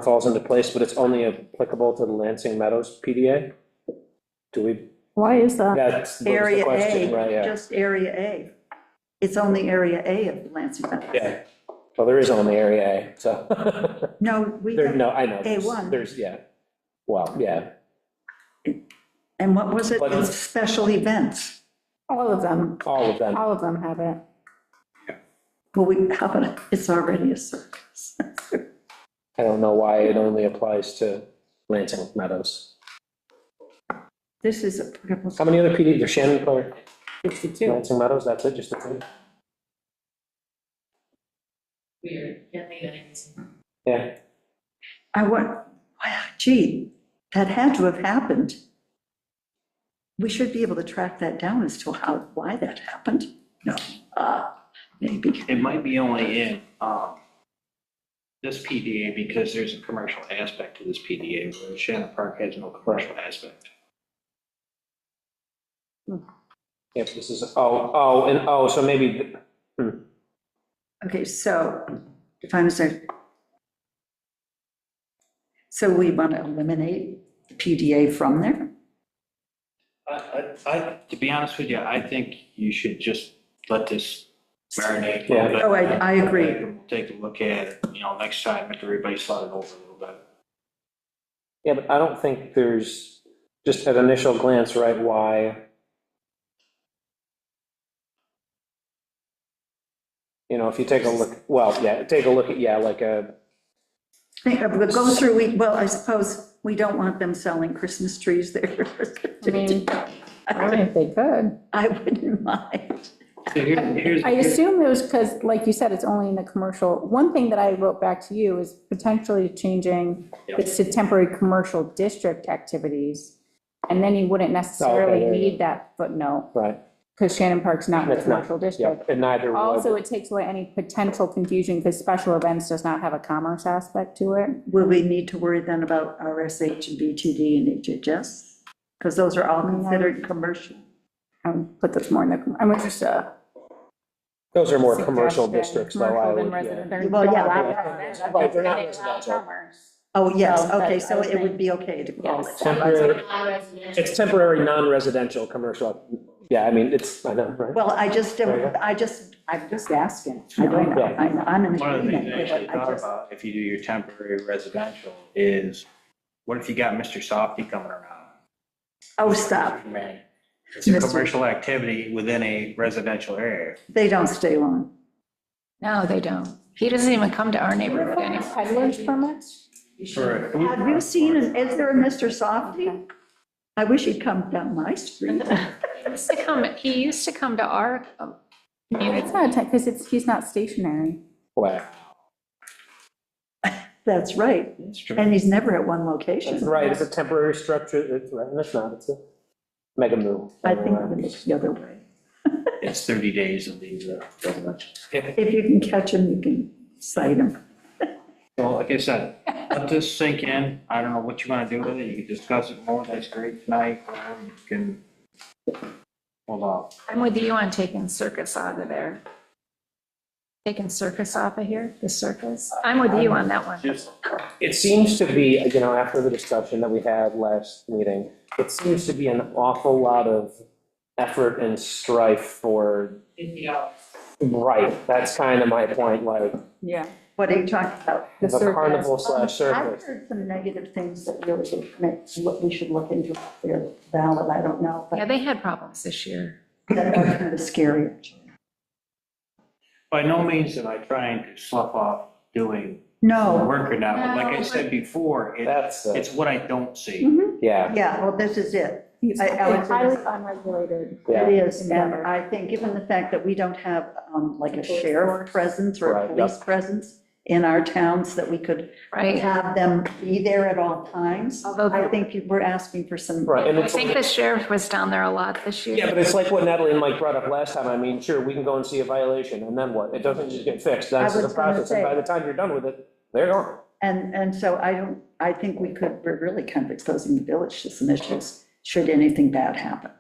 falls into place, but it's only applicable to the Lansing Meadows PDA? Do we, Why is that? that's the area question, right, A, yeah. just area A. It's only area A of Lansing Meadows. Yeah, well, there is only area A, so. No, we There, have, no, I know. A1. There's, yeah, well, yeah, and what was it? But- It's special events. All of them, all of them. all of them have it. Well, how about, it's already a circus. I don't know why it only applies to Lansing Meadows. This is applicable. How many other PD, there's Shannon Color, 62. Lansing Meadows, that's it, just the 2? Weird, can't think of anything. Yeah, I want, wow, gee, that had to have happened. We should be able to track that down as to why that happened. No, maybe. it might be only in this PDA because there's a commercial aspect to this PDA, where Shannon Park has no commercial aspect. If this is, so maybe, Okay, so if I'm saying, so we want to eliminate PDA from there? To be honest with you, I think you should just let this marinate a little bit. Oh, I agree. We'll take a look at it, next time after everybody's thought it over a little bit. yeah, but I don't think there's, just at initial glance, right, why. If you take a look, take a look at, like a, We'll go through, well, I suppose we don't want them selling Christmas trees there. I mean, I don't know if they could. I wouldn't mind. I assume it was because, like you said, it's only in the commercial. One thing that I wrote back to you is potentially changing this to temporary commercial district activities. And then you wouldn't necessarily need that footnote, right, because Shannon Park's not a It's not, commercial yeah, district. and neither Also, would, it takes away any potential confusion because special events does not have a commerce aspect to it. Will we need to worry then about RSH and BTD and HHS? Because those are all considered commercial. Put this more in the, I mean, just those are more commercial suggestion, districts, though, commercial I than would, resident. yeah. They're Well, yeah. not But they're not residential. residential. Commerce. Oh, yes, So, okay, but so I was it would be okay to call Yes. it. Temporary, Non-residential. it's temporary, non-residential, commercial, yeah, I mean, I know, right? Well, I'm just asking. I don't know. Yeah. I'm in One of the things I agreement with actually it. I thought just- about, if you do your temporary residential, is what if you got Mr. Softy coming around? Oh, stop. It's a Mr. commercial activity within a residential area. They don't stay long. No, they don't. He doesn't even come to our neighborhood anymore. Peddler's permits? Have you seen, is there a Mr. Softy? I wish he'd come down my street. He used to come to our community. It's not, because he's not stationary. Wow. That's right. That's true. And he's never at one location. That's right, it's a temporary structure, it's, right, and it's not, it's a mega move. I think it's the other way. It's 30 days of the residential. If you can catch him, you can cite him. Well, like I said, let this sink in. I don't know what you want to do with it. You can discuss it more. That's great tonight. You can, hold on. I'm with you on taking circus out of there. Taking circus off of here, the circus. I'm with you on that one. It seems to be, after the discussion that we had last meeting, it seems to be an awful lot of effort and strife for, right, that's kind of my point, like, Yeah. What are you talking about? the carnival / I've circus. heard some negative things that really we should look into. If they're valid, I don't know, Yeah, but they had problems this year. that are kind of scary. By no means am I trying to slough off doing No, work or not. But like I said before, That's, it's what I don't see. yeah, yeah, well, this is it. It's Alex, highly unregulated. yeah. It is, and I think given the fact that we don't have like a sheriff presence or a Right, yep. police presence in our towns, that we could Right. have them be there at all times, Although I think we're asking for some. Right, and I it's, think the sheriff was down there a lot this year. yeah, but it's like what Natalie and Mike brought up last time, I mean, sure, we can go and see a violation, and then what? It doesn't just get fixed, that's I the was gonna process, and say- by the time you're done with it, they're gone. And so I think we're really kind of exposing the village to some issues, should anything bad happen.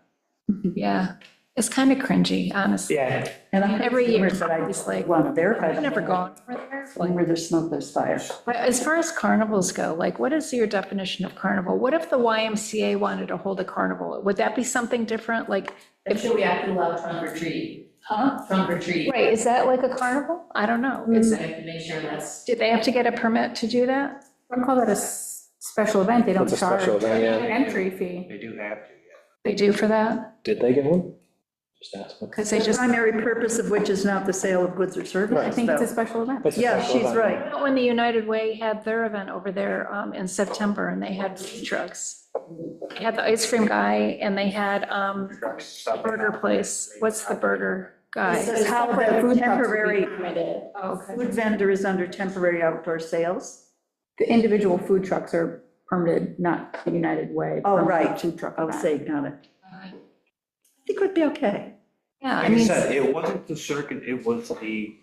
Yeah, it's kind of cringy, honestly. Yeah. And I Every year, that I it's like, want to verify. I've never gone over there. Like, Where there's smoke, there's fire. but as far as carnivals go, like, what is your definition of carnival? What if the YMCA wanted to hold a carnival? Would that be something different? Like, I'm sure we have to allow trunk or treat. Trunk or treat. right, is that like a carnival? I don't know. So Is we it, have to make sure that's. did they have to get a permit to do that? I call that a special event. They don't It's a charge special event, an yeah. entry fee. They do have to, They do for that? Did they get one? Just asking. Because they The just, primary purpose of which is not the sale of goods or I services, think it's a though. special event. It's a Yeah, special she's event. right. when the United Way had their event over there in September, and they had food trucks. They had the ice cream guy, and they had Trucks, stuff. burger place. What's the burger guy? This is how The the food trucks would be temporary permitted. Okay. food vendor is under temporary outdoor sales. The individual food trucks are permitted, not the United Way. Oh, permitted right. Food truck Oh, event. say, got it. I think it would be okay. Yeah, I Like I mean, said, it wasn't the circuit, it was the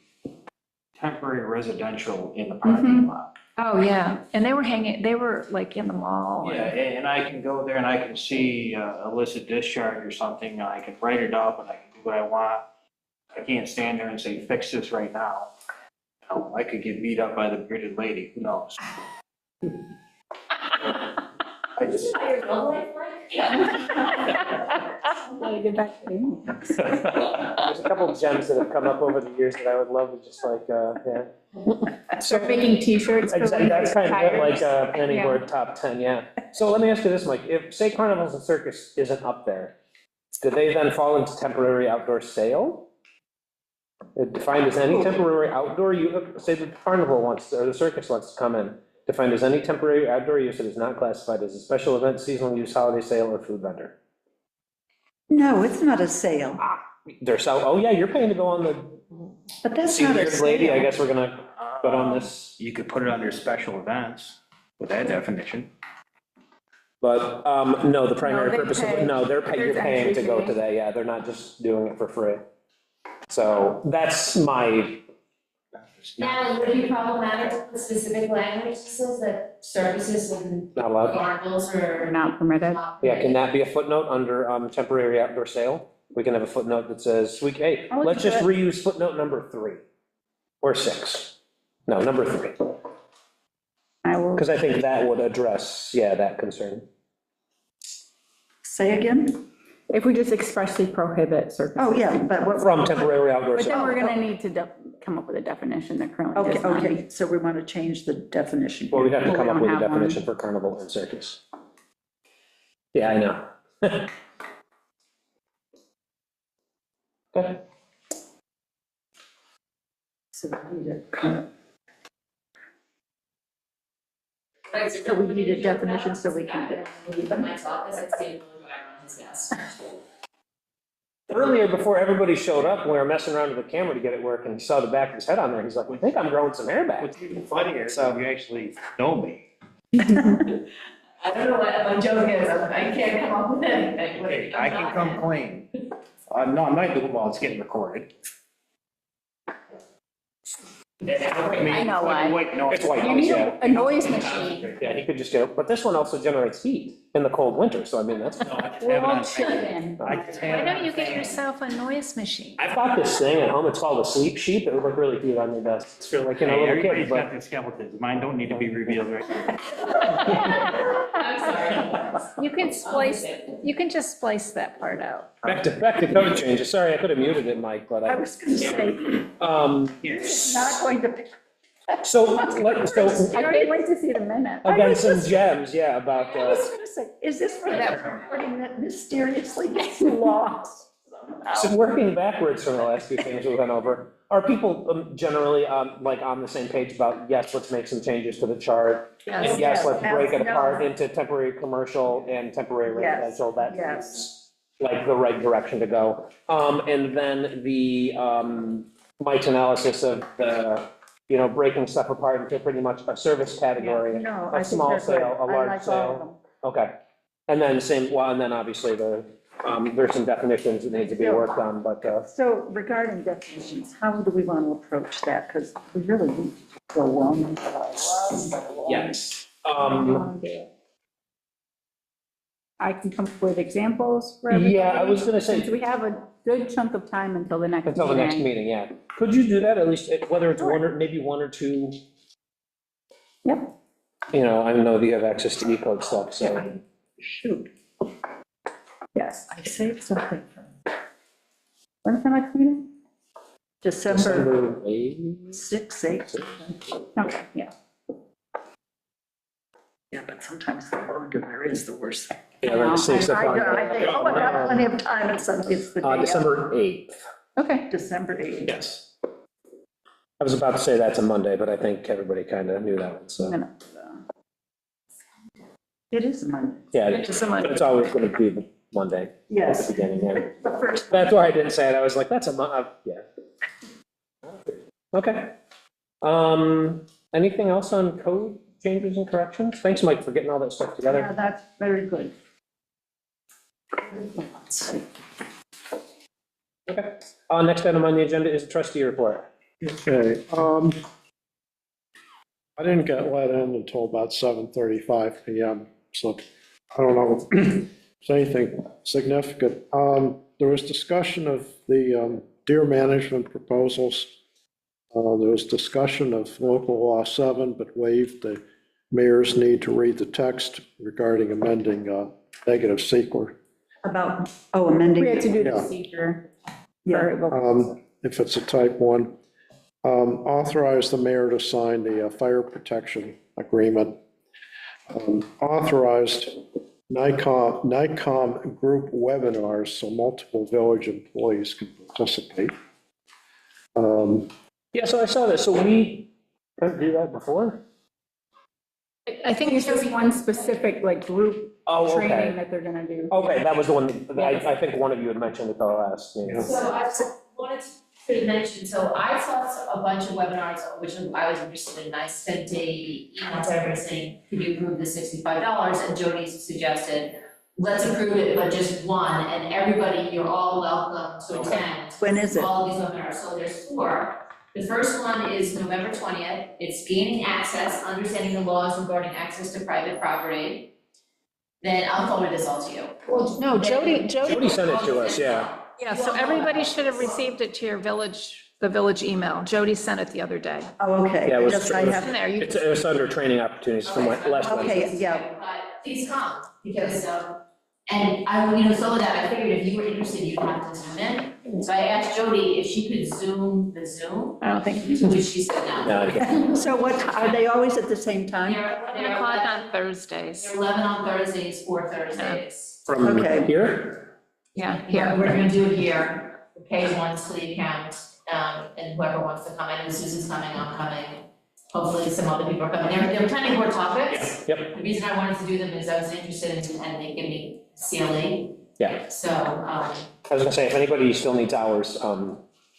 temporary residential in the parking lot. Oh, yeah, and they were like in the mall. Yeah, and I can go there and I can see illicit discharge or something, and I can write it up and I can do what I want. I can't stand there and say, fix this right now. You know, I could get beat up by the bearded lady, who knows? I just, Your love life, Gotta get back to you. There's a couple of gems that have come up over the years that I would love to just like, yeah. So making T-shirts. for Exactly, that's kind of it, like tires. planning Yeah. board top 10, yeah. So let me ask you this, Mike, if, say Carnivals and Circus isn't up there, do they then fall into temporary outdoor sale? Defined as any temporary outdoor, say the carnival wants, or the circus wants to come in, defined as any temporary outdoor use that is not classified as a special event, seasonal use, holiday sale, or food vendor. No, it's not a sale, They're oh yeah, you're paying to go on the, but that's see not a the lady, I sale. guess we're gonna put on this. You could put it under special events with that definition. But, no, the primary they purpose of, pay. no, you're There's paying to entry go fee. to that, yeah, they're not just doing it for free. So that's my, Now, would it be problematic with the specific language that says that services and not allowed. carnivals Are are not permitted. not Yeah, can permitted? that be a footnote under, temporary outdoor sale? We can have a footnote that says, hey, I'll look let's into just it. reuse footnote number 3, or 6. No, number 3, I will, because I think that would address, yeah, that concern. Say again? if we just expressly prohibit circuses. Oh, yeah, but what? From temporary outdoor But then sale. we're gonna need to come up with a definition that currently Okay, does not. okay, so we want to change the definition. Well, we'd have to Well, come we up don't with a have one. definition for carnival and circus. Yeah, I know. Okay. So we need a definition so we can get. But my office, I'd say Bill Driver on his desk. Earlier, before everybody showed up, we were messing around with the camera to get it working, he saw the back of his head on there, he's like, I think I'm growing some hair back. What's even funnier is you actually know me. I don't know what my joke is, I can't come up with anything. Hey, I can come clean. No, I'm not doing, well, it's getting recorded. I know why. Wait, no, It's white You noise, need yeah. a noise machine. Yeah, he could just go, but this one also generates heat in the cold winter, so I mean, that's, No, I just We're have it all on. chilling. I just have Why it don't on you get fan. yourself a noise machine? I've got this thing at home, it's called a sleep sheet, that would look really cute on your desk. It's for like, you know, Hey, little everybody's kids, got but. their skeletons. Mine don't need to be revealed right now. I'm sorry. You can just splice that part out. Back to code changes, sorry, I could have muted it, Mike, but I I, was going to say, not going to. so, I can't wait to see the minute. again, some gems, yeah, about, I was going to say, is this for that recording that mysteriously gets lost? so working backwards from the last few things we went over, are people generally, like, on the same page about, yes, let's make some changes to the chart? And yes, let's break it no. apart into temporary commercial and temporary Yes, residential, that's yes. like the right direction to go. And then the, Mike's analysis of the, you know, breaking stuff apart into pretty much a service category, No, I a think small they're good. sale, a I large like all of them. sale. Okay. And then same, well, and then obviously the, there's some definitions that need to be worked on, but, So regarding definitions, how do we want to approach that? Because we really need to go along. yes. I can come up with examples for everybody. Yeah, I was gonna say- Since we have a good chunk of time until the next meeting. Until the next meeting, yeah. Could you do that, at least, whether it's one or, maybe one or two? Yep. You know, I know that you have access to E-code stuff, so. Shoot, Yes. I saved something from When's the next meeting? December 8th? 6th, 8th. Okay, yeah. Yeah, but sometimes the longer there is, the worse. Yeah, we're gonna save stuff on. I think, oh, I got plenty of time, and suddenly it's the day. December 8th, Okay. December 8th. yes. I was about to say that's a Monday, but I think everybody kind of knew that one, I'm so. gonna, It is Monday. Yeah, It's a but Monday. it's always gonna be the Monday at Yes, the beginning, yeah. the first. That's why I didn't say it, I was like, that's a yeah. Okay. Anything else on code changes and corrections? Thanks, Mike, for getting all that stuff Yeah, together. that's very good. Let's see. Okay. Next item on the agenda is trustee report. Okay, I didn't get let in until about 7:35 PM, so I don't know if there's anything significant. There was discussion of the deer management proposals. There was discussion of local law 7, but waived the mayor's need to read the text regarding amending negative seeker. About, amending. We had to do the Yeah. seeker. Yeah. If it's a type 1. Authorize the mayor to sign the fire protection agreement. Authorized NICOM group webinars so multiple village employees can participate. Yeah, so I saw that, so we couldn't do that before? I think It's just one specific, like, group Oh, training okay. that they're gonna do. Okay, that was the one, I think one of you had mentioned at the last meeting. So I wanted to mention, so I saw a bunch of webinars, which I was interested in, I sent a email to everybody saying, can you approve the $65? And Jody suggested, let's approve it, but just one, and everybody, you're all welcome to attend. When is it? All of these webinars, so there's 4. The first one is November 20th, it's gaining access, understanding the laws regarding access to private property. Then I'll forward this all to you. Well, no, Jody, Jody sent it to us, yeah. yeah, so everybody should have received it to your the village email. Jody sent it the other day. Oh, okay. Yeah, it was- Just I it was- have, In there, you, It's under training opportunities from last Wednesday. okay, yeah. But please come, because, and so that, I figured if you were interested, you'd have to zoom in. So I asked Jody if she could zoom the Zoom, I don't think, to which she said no. No, okay. So what, are they always at the same time? They're 11 o'clock on Thursdays. They're 11 on Thursdays, 4 Thursdays. From Okay. here? Yeah, Yeah, here. we're gonna do it here, pay once to the account, and whoever wants to come, I know Susan's coming, I'm coming. Hopefully some other people are coming, they're planning more topics. Yep. The reason I wanted to do them is I was interested in, and they give me CLE. Yeah. So, I was gonna say, if anybody still needs hours,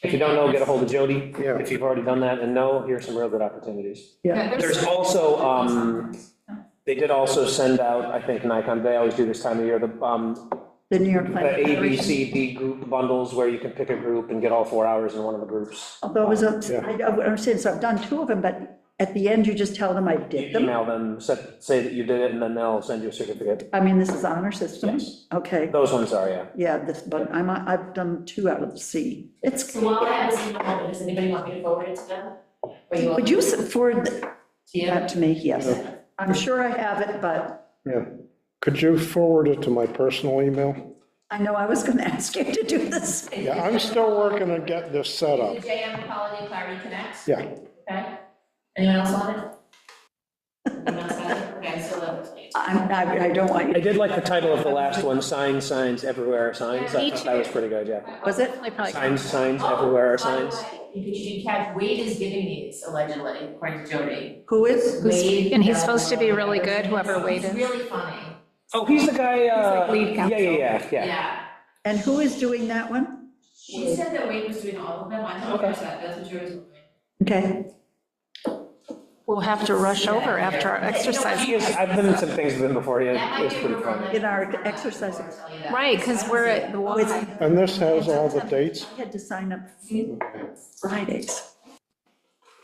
if you don't know, get a hold of Jody. Yeah. If you've already done that, and no, here's some real good opportunities. Yeah. There's also, they did also send out, I think Nikon, they always do this time of year, The New York the Planning A, B, Federation. C, D group bundles where you can pick a group and get all 4 hours in one of the groups. Although I'm saying, so I've done 2 of them, but at the end, you just tell them I did them? Email them, say that you did it, and then they'll send you a certificate. I mean, this is honor system? Yes. Okay, Those ones are, yeah. yeah, but I've done 2 out of the C. It's, so while I have this email open, does anybody want me to forward it to them? Or you want would you forward to you? that to me? Yes. I'm sure I have it, but Yeah. Could you forward it to my personal email? I know I was gonna ask you to do this. Yeah, I'm still working on getting this set up. The JM Holiday Clarity Connect? Yeah. Okay. Anyone else want it? Anyone else got it? Okay, so I don't want I you, did like the title of the last one, Signs Everywhere are Signs. I thought that was pretty good, yeah. was it? They probably, Signs Everywhere are Signs. You can catch, Wade is giving these allegedly, according to Jody. Who is? Wade. and he's supposed to be really good, whoever Wade He's is. really funny. Oh, he's the guy, like lead counsel. yeah. Yeah. And who is doing that one? She said that Wade was doing all of them. I thought that's what yours was. Okay, We'll have to rush over after our exercise. I've been in some things with him before, That yeah, might it's be pretty a fun. rumor. in our exercises. I'll tell you that. Right, because we're at the Oh, it's- Y. And this has all the dates? I had to sign up Fridays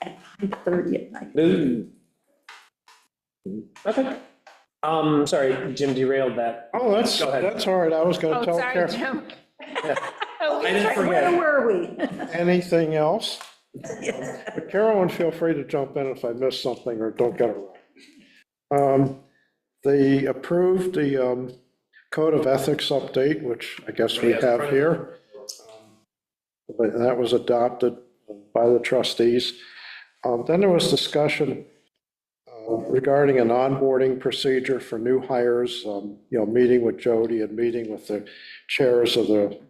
at 5:30 at night. Ooh. Okay. Sorry, Jim derailed that. Oh, that's Go ahead. all right. I was Oh, gonna tell sorry, Karen. Jim. Yeah. Oh, I didn't Where forget. were we? Anything else? But Carolyn, feel free to jump in if I miss something or don't get it right. They approved the Code of Ethics update, which I guess we have here. But that was adopted by the trustees. Then there was discussion regarding an onboarding procedure for new hires, meeting with Jody and meeting with the chairs of the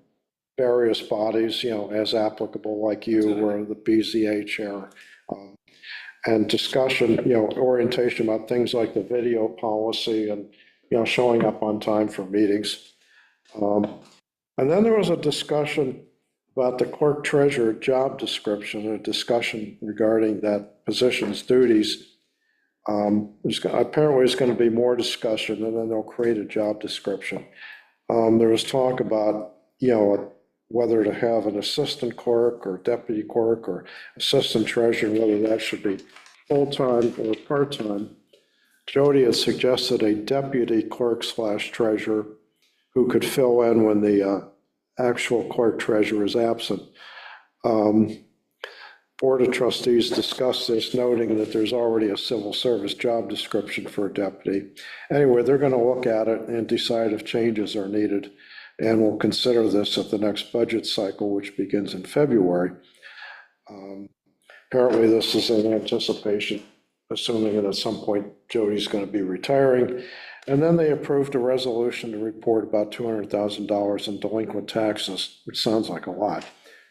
various bodies, as applicable, like you or the BZA chair. And discussion, orientation about things like the video policy and, showing up on time for meetings. And then there was a discussion about the clerk treasurer job description, a discussion regarding that position's duties. Apparently, there's going to be more discussion, and then they'll create a job description. There was talk about, whether to have an assistant clerk or deputy clerk or assistant treasurer, whether that should be full-time or part-time, Jody had suggested a deputy clerk/treasurer who could fill in when the actual clerk treasurer is absent. Board of Trustees discussed this, noting that there's already a civil service job description for a deputy. Anyway, they're going to look at it and decide if changes are needed, and we'll consider this at the next budget cycle, which begins in February. Apparently, this is in anticipation, assuming that at some point Jody's going to be retiring. And then they approved a resolution to report about $200,000 in delinquent taxes, which sounds like a lot,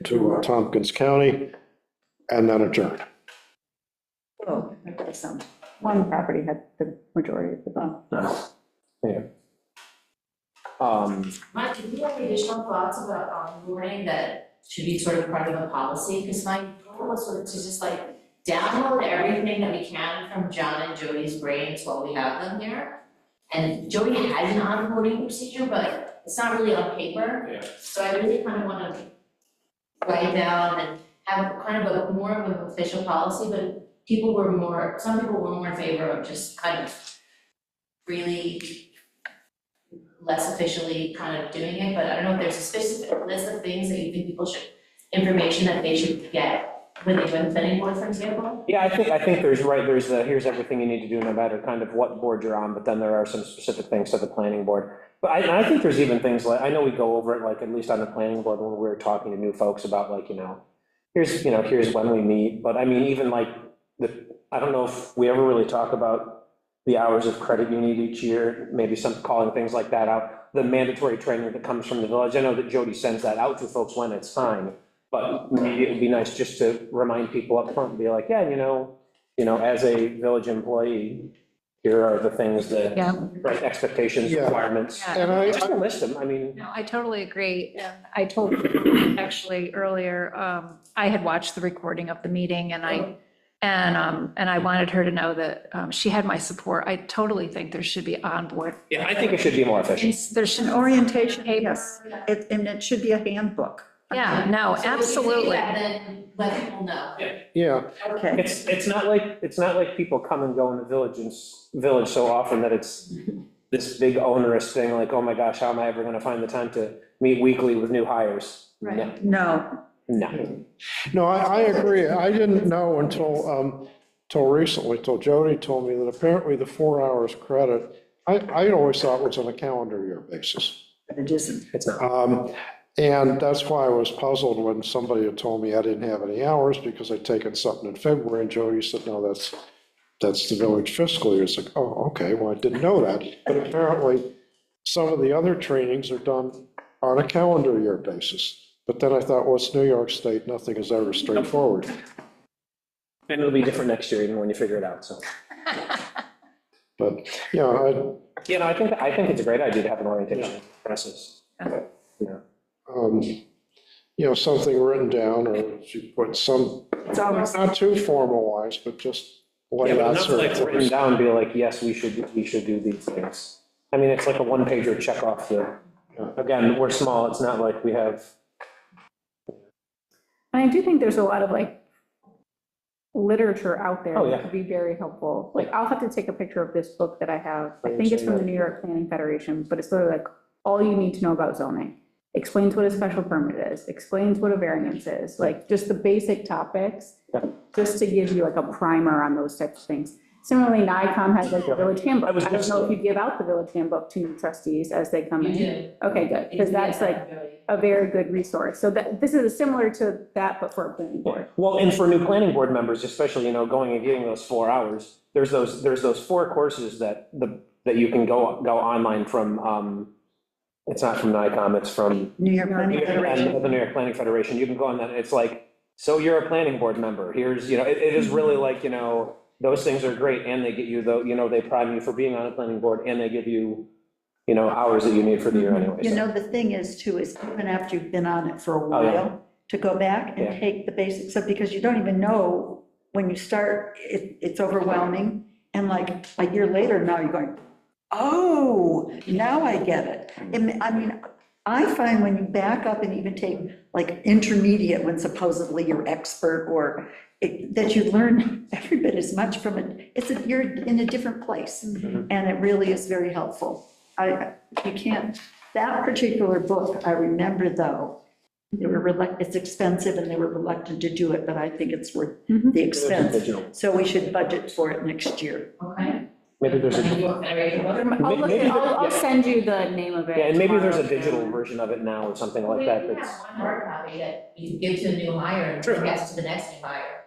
to Tompkins County, and then adjourned. Oh, that does sound, One property had the majority of the bill. Yeah. Mike, do you have any additional thoughts about onboarding that should be sort of part of a policy? Because my goal was sort of to just like download everything that we can from John and Jody's brains while we have them here. And Jody has an onboarding procedure, but it's not really on paper. Yeah. So I really kind of want to write down and have kind of a more of an official policy, but some people were more in favor of just kind of really less officially kind of doing it, but I don't know if there's a specific list of things that you think people should, information that they should get when they join the planning board, for example? Yeah, I think there's here's everything you need to do no matter kind of what board you're on, but then there are some specific things to the planning board. But I think there's even things like, I know we go over it, like at least on the planning board when we're talking to new folks about like, here's when we meet, but I mean, even like I don't know if we ever really talk about the hours of credit you need each year, maybe some calling things like that out, the mandatory training that comes from the village. I know that Jody sends that out to folks when it's time, but maybe it would be nice just to remind people up front and be like, yeah, as a village employee, here are the things that, Yeah. right, expectations, Yeah. requirements. And I, Just to list them, I mean. No, I totally agree. And I told you actually earlier, I had watched the recording of the meeting and I wanted her to know that she had my support. I totally think there should be onboard. Yeah, I think it should be more efficient. There should an orientation, yes, and it should be a handbook. Yeah, no, absolutely. And then let people know. yeah, Okay, It's not like people come and go in the village so often that it's this big onerous thing, like, oh my gosh, how am I ever gonna find the time to meet weekly with new hires? right, No, no, no. no, I agree. I didn't know till recently, till Jody told me that apparently the 4 hours credit, I always thought was on a calendar year basis. but it isn't. It's not. And that's why I was puzzled when somebody had told me I didn't have any hours because I'd taken something in February, and Jody said, no, that's the village fiscal year. It's like, oh, okay, well, I didn't know that. But apparently, some of the other trainings are done on a calendar year basis. But then I thought, well, it's New York State, nothing is ever straightforward. And it'll be different next year, even when you figure it out, so. But, yeah, I think it's a great idea to have an orientation process. something written down, or if you put some, It's always, not too formalized, but just lay Yeah, but out enough certain like written things. down, be like, yes, we should do these things. I mean, it's like a one-pager check off again, we're small, it's not like we have. And I do think there's a lot of like literature out there Oh, yeah. that could be very helpful. Like, I'll have to take a picture of this book that I have. I think it's from the New York Planning Federation, but it's literally like all you need to know about zoning. Explains what a special permit is, explains what a variance is, like just the basic topics, just to give you like a primer on those types of things. Similarly, NICOM has like the village handbook. I don't know if you give out the village handbook to new trustees as they come in. You do. You Okay, good, because do that's that, like Jody. a very good resource. So this is similar to that, but for a planning board. Well, and for new planning board members, especially, going and getting those 4 hours, there's those 4 courses that you can go online from, it's not from NICOM, it's from New York Planning Federation. the New York Planning Federation. You can go on that, it's like, so you're a planning board member, here's, it is really like, those things are great, and they get you, they prime you for being on a planning board, and they give you, hours that you need for the year anyway. so. The thing is too, is even after you've been on it for a Oh, yeah. while, to go back and Yeah. take the basics of, because you don't even know, when you start, it's overwhelming, and like a year later, now you're going, oh, now I get it. I mean, I find when you back up and even take like intermediate, when supposedly you're expert, or that you learn every bit as much from it. You're in a different place, and it really is very helpful. You can't, that particular book, I remember though, they were it's expensive and they were reluctant to do it, but I think it's worth the expense. So we should budget for it next year. Okay. Maybe there's a, I'll send you the name of it. yeah, and maybe there's a tomorrow. digital version of it now or something like We that have that's. one hard copy that you give to a new hire and Sure. gets to the next new hire.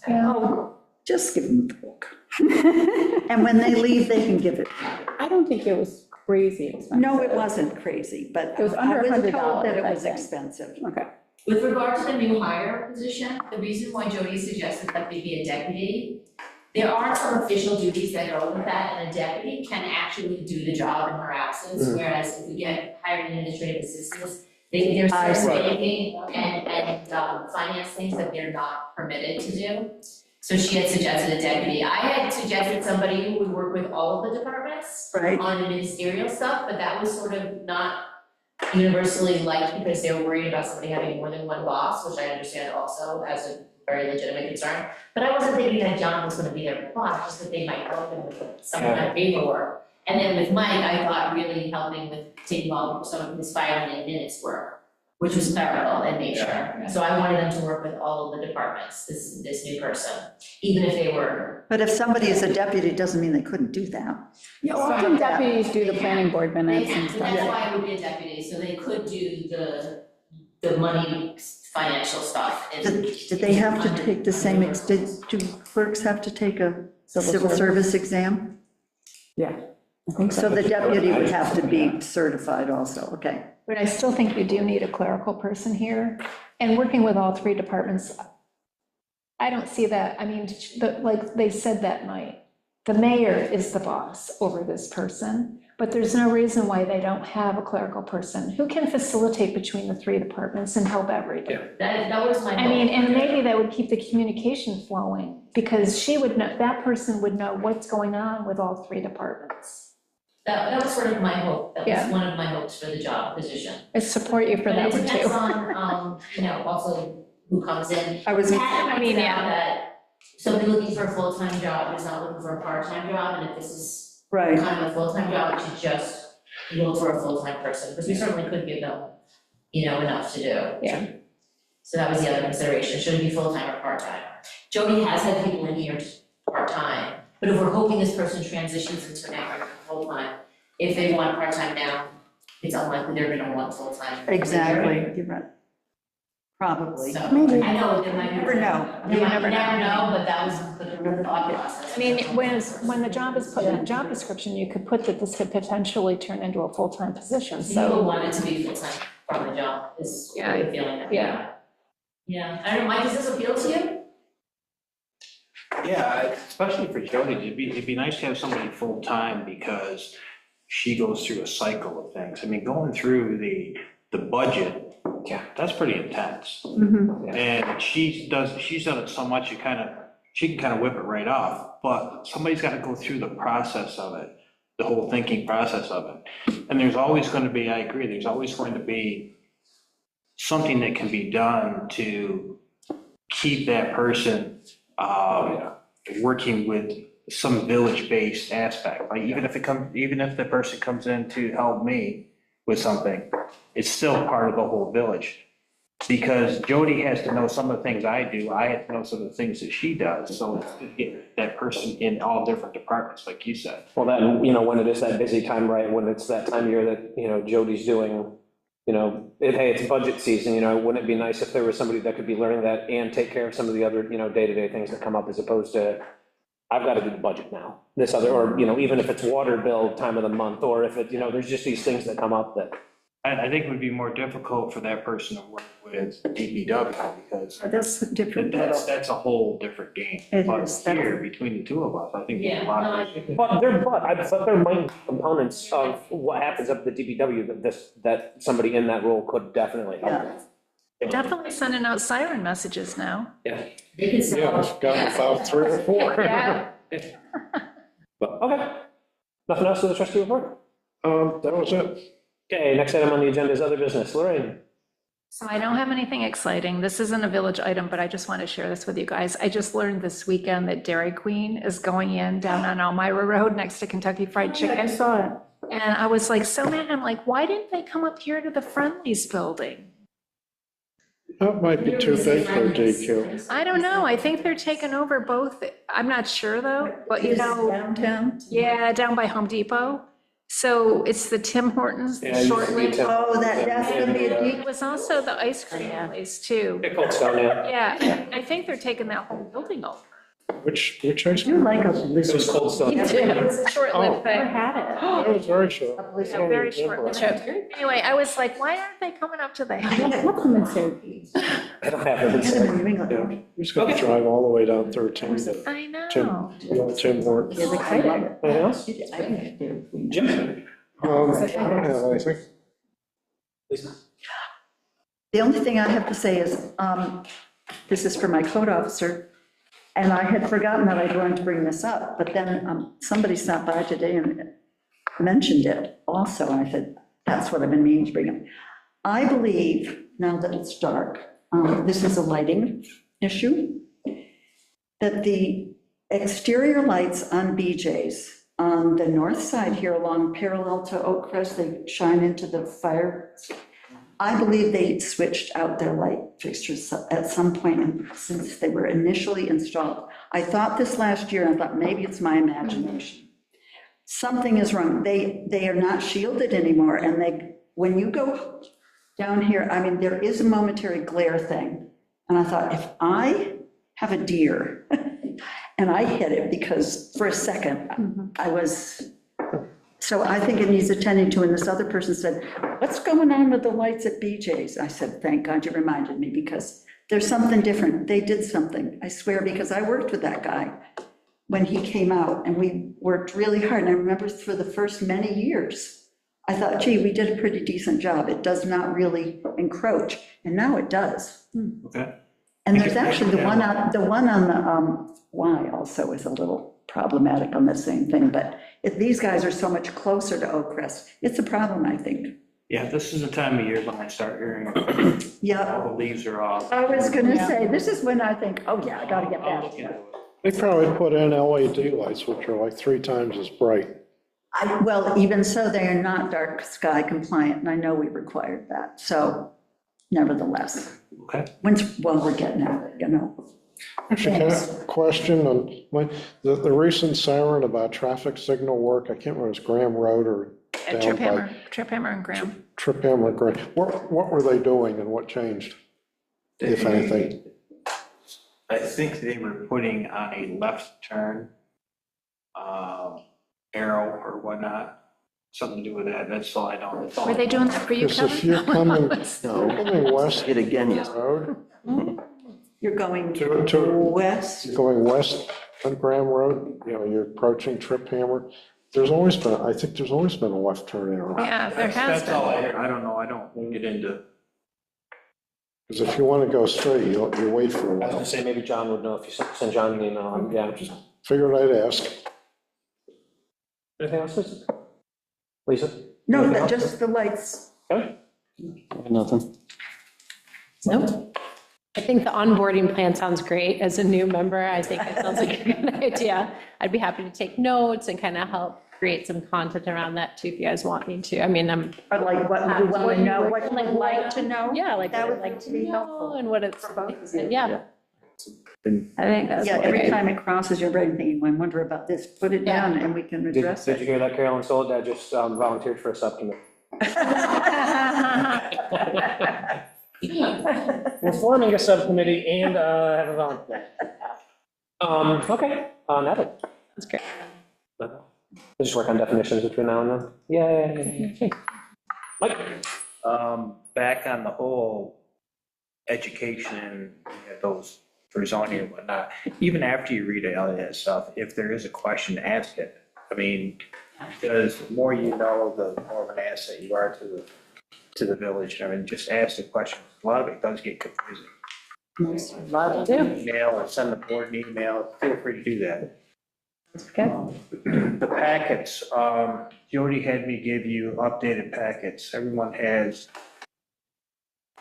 Oh, just give them the book. And when they leave, they can give it. I don't think it was crazy expensive. No, it wasn't crazy, but It was under I was $100, told that it I was think. expensive. Okay. With regard to the new hire position, the reason why Jody suggested that they be a deputy, there are some official duties that go with that, and a deputy can actually do the job in her absence, whereas if we get hired administrative assistants, there's I certain see. banking and finance things that they're not permitted to do. So she had suggested a deputy. I had suggested somebody who would work with all of the departments Right. on ministerial stuff, but that was sort of not universally liked because they were worried about somebody having more than one boss, which I understand also as a very legitimate concern. But I wasn't thinking that John was gonna be their boss, just that they might help him with some kind of paperwork. And then with Mike, I thought really helping with taking on some of his filing and minutes work, which was clerical in nature. So I wanted them to work with all of the departments, this new person, even if they were. But if somebody is a deputy, it doesn't mean they couldn't do that. Yeah, often deputies do the planning board They minutes can, and and stuff. that's why it would be a deputy, so they could do the money financial stuff. Did they have to take the same, do clerks have to take a civil service exam? Yeah. I think So the deputy would have to be certified also, okay. But I still think you do need a clerical person here, and working with all three departments, I don't see that, I mean, like they said that night, the mayor is the boss over this person, but there's no reason why they don't have a clerical person who can facilitate between the three departments and help everybody. That was my I hope. mean, and maybe that would keep the communication flowing, because she would know, that person would know what's going on with all three departments. That was sort of my hope, that Yeah. was one of my hopes for the job position. I support you for But that it one depends too. on, also who comes in. I was, Pat I mean, pointed yeah. out that somebody looking for a full-time job is not looking for a part-time job, and if this is right, kind of a full-time job, we should just look for a full-time person, because we certainly could give them, enough to do. Yeah. So that was the other consideration, should it be full-time or part-time? Jody has had people in here part-time, but if we're hoping this person transitions into an active full-time, if they want part-time now, it's unlikely they're gonna want full-time. exactly, you're right. Probably. So, Maybe. I know, there might. Never know. You never know, but that was the thought process. I mean, when the job is put in a job description, you could put that this could potentially turn into a full-time position, People so. want it to be full-time from the job, is Yeah. the feeling that we Yeah. got. Yeah, I don't know, Mike, does this appeal to you? Yeah, especially for Jody, it'd be nice to have somebody full-time because she goes through a cycle of things. I mean, going through the budget, yeah, that's pretty intense. Mhm. And she's done it so much, she can kind of whip it right off, but somebody's got to go through the process of it, the whole thinking process of it. And there's always going to be, I agree, there's always going to be something that can be done to keep that person working with some village-based aspect. Like even if the person comes in to help me with something, it's still part of the whole village. Because Jody has to know some of the things I do, I have to know some of the things that she does, so it's to get that person in all different departments, like you said. Well, that, when it is that busy time, right, when it's that time of year that, Jody's doing, hey, it's budget season, wouldn't it be nice if there was somebody that could be learning that and take care of some of the other, day-to-day things that come up as opposed to, I've got to do the budget now, this other, or, even if it's water bill time of the month, or if it, there's just these things that come up that. I think it would be more difficult for that person to work with DPW because That's different. that's a whole different game. It But is, here, between the two of us, I think there's a lot of. But there might be components of what happens up at the DPW that somebody in that role could definitely help Yeah. with. They're definitely sending out siren messages now. They could sell. Yeah, I've got about 3 or 4. Yeah. But, okay. Nothing else to the trustee report? That was it. Okay, next item on the agenda is other business. Lorraine? So I don't have anything exciting. This isn't a village item, but I just want to share this with you guys. I just learned this weekend that Dairy Queen is going in down on Elmira Road next to Kentucky Fried I Chicken. saw it. And I was like so mad. I'm like, why didn't they come up here to the Friendlies building? That might be too big for a DQ. I don't know. I think they're taking over both. I'm not sure though, but you know, Downtown? yeah, down by Home Depot. So it's the Tim Hortons, the short-lived. Oh, that's gonna be a It was also the ice cream place too. Pickles down there. Yeah, I think they're taking that whole building over. Which ice I do cream? like a It was blizzard. cold stone. It's a short-lived Never thing. had it. That was very short. A blizzard. I don't Very even remember. short-lived. Anyway, I was like, why aren't they coming up to the? What's them in Syracuse? I don't have it. It's in New Yeah, England. we just got to drive all the way down 13 to I know. Tim Hortons. Yeah, they kind of. Anything else? I think they're- Jim? I don't have anything. Lisa? The only thing I have to say is, this is for my code officer, and I had forgotten that I'd going to bring this up, but then somebody stopped by today and mentioned it also, and I said, that's what I've been meaning to bring up. I believe, now that it's dark, this is a lighting issue, that the exterior lights on BJ's on the north side here along parallel to Oak Crest, they shine into the fire. I believe they switched out their light fixtures at some point since they were initially installed. I thought this last year, and I thought maybe it's my imagination. Something is wrong. They are not shielded anymore, and when you go down here, I mean, there is a momentary glare thing. And I thought, if I have a deer and I hit it, because for a second, I was, so I think it needs attending to, and this other person said, what's going on with the lights at BJ's? I said, thank God you reminded me, because there's something different. They did something, I swear, because I worked with that guy when he came out, and we worked really hard. And I remember for the first many years, I thought, gee, we did a pretty decent job. It does not really encroach, and now it does. Okay. And there's actually the one on the Y also is a little problematic on the same thing, but if these guys are so much closer to Oak Crest, it's a problem, I think. Yeah, this is the time of year when I start hearing Yeah, all the leaves are off. I was gonna say, this is when I think, oh yeah, I gotta get I'll back. look into it. They probably put in LED lights, which are like 3 times as bright. Well, even so, they are not dark sky compliant, and I know we required that, so nevertheless, Okay. well, we're getting at it, you know. Actually, can I have a question on the recent siren about traffic signal work? I can't remember, it was Graham Road or down by Trip Hammer and Graham. Trip Hammer Graham. What were they doing and what changed, if anything? I think they were putting on a left turn arrow or whatnot, something to do with that. That's all I know. That's all Were I they know. doing that for you, Because if Kevin? you're coming No, west it again, yes. road, You're going To- west, going west on Graham Road, you're approaching Trip Hammer, I think there's always been a left turn arrow. Yeah, there has That's all I been. hear. I don't know. I don't get into. Because if you want to go straight, you wait for a I was while. gonna say, maybe John would know if you send John an email, yeah. Figured I'd ask. Anything else, Lisa? Lisa? no, Anything that else? just the lights. Okay. Nothing. Nope. I think the onboarding plan sounds great. As a new member, I think it sounds like a good idea. I'd be happy to take notes and kind of help create some content around that too, if you guys want me to. I mean, I'm, Or like what you want to know, what Like you'd like to know? yeah, like That what would I'd like to be know helpful. and what it's, For both of you. yeah. I think that's. Yeah, every okay. time it crosses your brain thinking, I wonder about this, put it down and we can Did address you it. hear that Carolyn Soledad just volunteered for a subcommittee? We're forming a subcommittee and have a volunteer. Okay, Natalie. That's great. We'll just work on definitions between now and then. Yay. Mike? Back on the whole education and those for zoning and whatnot, even after you read all that stuff, if there is a question, ask it. I mean, because the more you know, the more of an asset you are to the village. I mean, just ask the question. A lot of it does get confusing. Love to. Email or send the board an email, feel free to do that. Okay. The packets, Jody had me give you updated packets. Everyone has,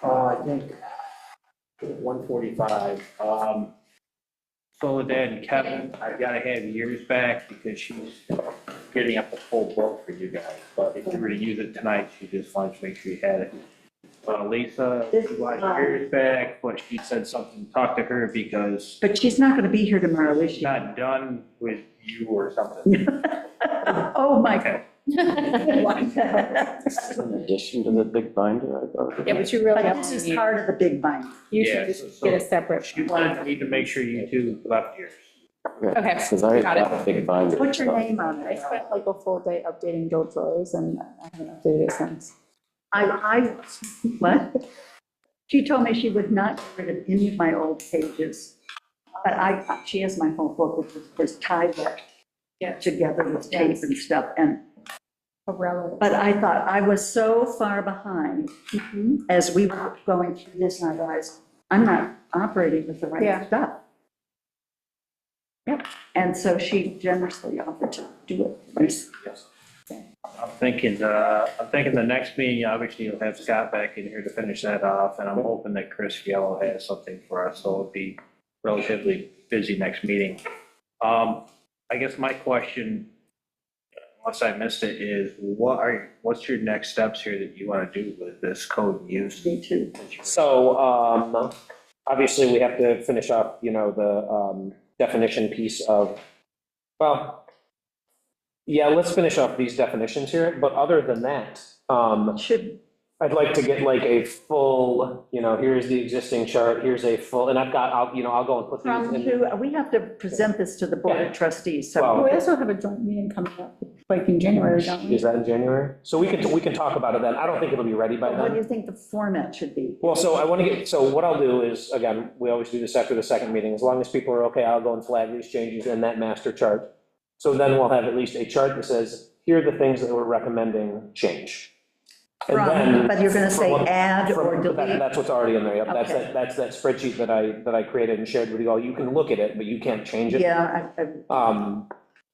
I think, 145. Soledad and Kevin, I've got to have yours back because she's getting up the full book for you guys. But if you were to use it tonight, she just wanted to make sure you had it. Lisa, she wanted yours back, but she said something, talk to her because But she's not going to be here tomorrow, is she's she? not done with you or something. Oh, my God. Okay. In addition to the big binder, I thought. Yeah, but you really But have this to is need, part of the big bind. you Yeah, should so- just get a separate. She wanted me to make sure you two left yours. Okay, Because I got it. got a big binder. Put your so- name on I it. spent like a full day updating Joe drawers and I haven't updated it since. What? She told me she would not get rid of any of my old pages. But she has my whole book, which was tied up together with tape and stuff. And, but I thought I was so far behind as we were going through this, and I realized I'm not operating with the right Yeah. stuff. Yep. And so she generously offered to do it. Yes. I'm thinking the next meeting, obviously you'll have Scott back in here to finish that off, and I'm hoping that Chris Yellow has something for us, so it'll be relatively busy next meeting. I guess my question, unless I missed it, is what's your next steps here that you want to do with this code use? Me too. So, obviously, we have to finish up, the definition piece of, well, yeah, let's finish off these definitions here, but other than that, Should, I'd like to get like a full, here's the existing chart, here's a full, and I'll go and put from these in. who, we have to present this to the Board of Trustees, so. Well, We also have a joint meeting coming up, like in January, don't we? Is that in January? So we can talk about it then. I don't think it'll be ready by What do then. you think the format should be? Well, so I want to so what I'll do is, again, we always do this after the second meeting. As long as people are okay, I'll go and flag these changes in that master chart. So then we'll have at least a chart that says, here are the things that we're recommending change. And then- But you're going to say add or From- delete? That's what's already in there, yep. Okay. That's that spreadsheet that I created and shared with you all. You can look at it, but you can't change it. Yeah,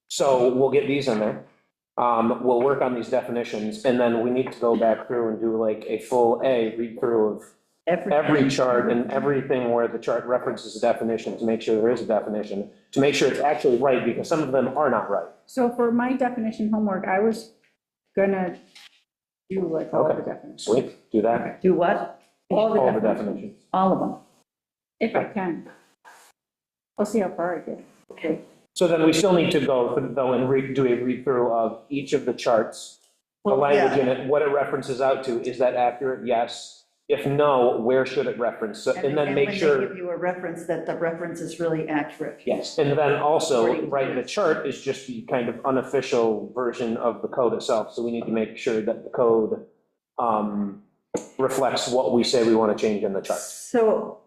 So we'll get these in there. We'll work on these definitions, and then we need to go back through and do like a full read through of every chart and everything where the chart references a definition to make sure there is a definition, to make sure it's actually right, because some of them are not right. So for my definition homework, I was gonna do like all the Okay. definitions, Sweet, do that. do what? all the All the definitions, definitions. All of them. if I can. I'll see how far I get. Okay. So then we still need to go, though, and do a read-through of each of the charts, the Well, language yeah. in it, what it references out to. Is that accurate? Yes. If no, where should it reference? So- And then make when they sure. give you a reference, that the reference is really accurate. Yes, and then also, According to right, the this. chart is just the kind of unofficial version of the code itself, so we need to make sure that the code reflects what we say we want to change in the chart, So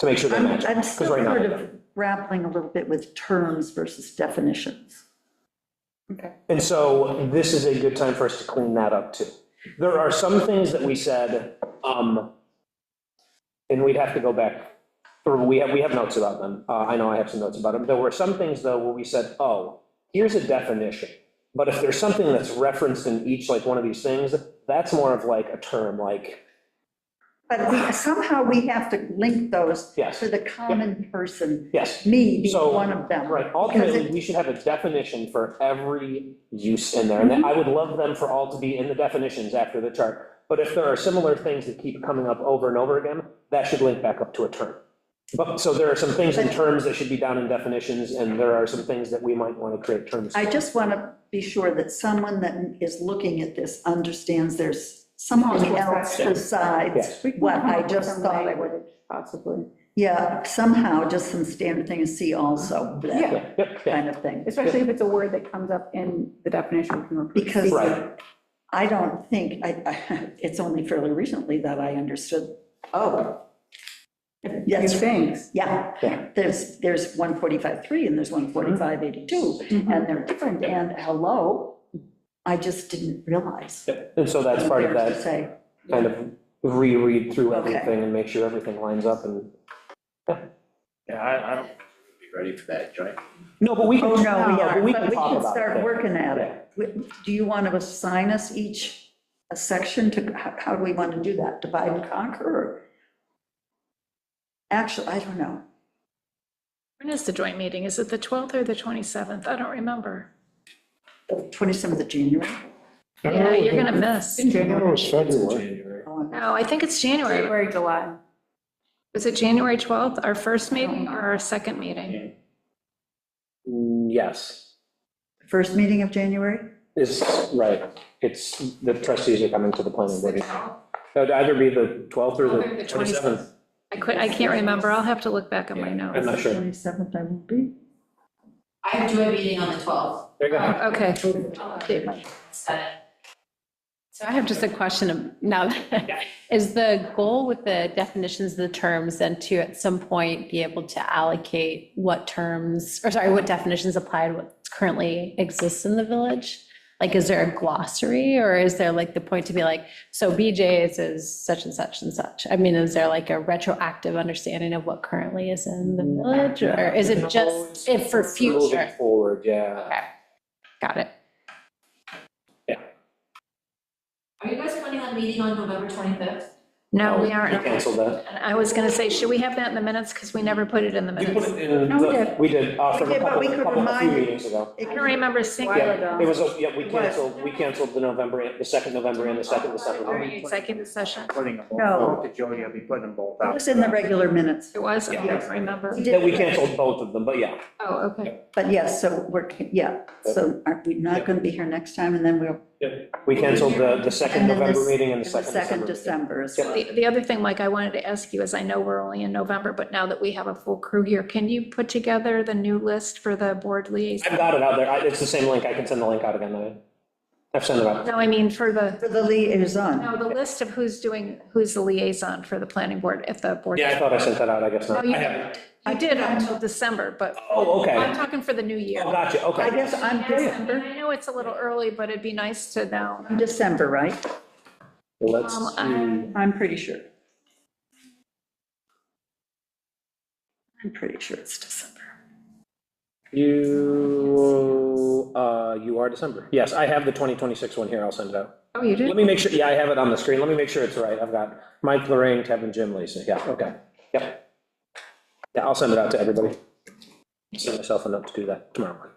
to make sure they match. I'm 'Cause still right now sort they of grappling a little bit with terms versus definitions. Okay. And so this is a good time for us to clean that up too. There are some things that we said, and we'd have to go back, or we have notes about them. I know I have some notes about them. There were some things though where we said, oh, here's a definition. But if there's something that's referenced in each, like one of these things, that's more of like a term, like, But somehow we have to link those Yes. for the common person, yes. me being So, one of them. Right, Because ultimately, it- we should have a definition for every use in there, and I would love them for all to be in the definitions after the chart. But if there are similar things that keep coming up over and over again, that should link back up to a term. But, so there are some things in terms that should be down in definitions, and there are some things that we might want to create terms. I just want to be sure that someone that is looking at this understands there's something else besides Yes. what I just thought I would. Possibly, Yeah, somehow, just some standard thing is see also, Yeah. Yeah, yep, yeah. kind of thing. especially if it's a word that comes up in the definition. we can refer to. Because Right. I don't think, it's only fairly recently that I understood, oh. Few Yes, things. yeah, Yeah. there's 145.3 and there's 145.82, and they're different, and hello, I just didn't realize. Yep. And so that's part of Embarrassed to that, say. kind of reread through Okay. everything and make sure everything lines up and, Yeah, I don't ready for that joint. No, but we can. Oh, no, we but are, we but can we talk can about start it. working at it. Do you want to assign us each a section to, how do we want to do that? Divide and conquer? Or- Actually, I don't know. When is the joint meeting? Is it the 12th or the 27th? I don't remember. The 27th of January? Yeah, you're gonna miss. I thought it was February. Oh, No, I think it's January. January, July. Was it January 12th, our first meeting or our second meeting? Yes, First meeting of January? is, right. It's, the trustees are coming to the planning board. It would either be the 12th or Or the the 27th. I can't remember. I'll have to look back at my I'm notes. not sure. 27th I won't be. I have joint meeting on the 12th. There you go. Okay. I'll update my- So I have just a question of, now, is the goal with the definitions of the terms then to at some point be able to allocate what terms, or sorry, what definitions apply to what currently exists in the village? Like, is there a glossary, or is there like the point to be like, so BJ's is such and such and such? I mean, is there like a retroactive understanding of what currently is in the village, or is it just if for Moving future? forward, yeah. Okay, got it. Are you guys planning on meeting on November 25th? No, we We aren't. canceled that. And I was gonna say, should we have that in the minutes? Because we never put it in the We put minutes. it in, No, we did. we did, from We a did, but we couple, could a few remind- meetings ago. I don't remember seeing While it. ago. It was, yeah, we It was. canceled the November, the second November and the second December. During executive session. Putting them both, No. to Jody, I'll be putting them both It out. was in the regular minutes. It was? I don't remember. We That we did, canceled both of them, but yeah. Oh, okay. but yes, so we're, yeah, so are we not going to be here next time, and then we'll. We canceled the second and then November this- meeting and the and second December. December as well. The other thing, Mike, I wanted to ask you is, I know we're only in November, but now that we have a full crew here, can you put together the new list for the board liaison? I've got it out there. It's the same link. I can send the link out again. I've sent it out. No, I mean, for the, For the liaison. no, the list of who's the liaison for the planning board at the board. Yeah, I thought I sent that out. I guess No, not. you I haven't. You did until December, but Oh, I'm okay. talking for the new year. Oh, gotcha, I okay. guess I'm And December, I know it's a little early, but it'd be nice to know. December, right? Let's I- see. I'm pretty sure. I'm pretty sure it's December. You are December. Yes, I have the 2026 one here. I'll send it out. Oh, you Let did? me make sure, yeah, I have it on the screen. Let me make sure it's right. I've got Mike, Lorraine, Kevin, Jim, Lisa. Yeah, okay. Yep. Yeah, I'll send it out to everybody. Send myself a note to do that tomorrow morning.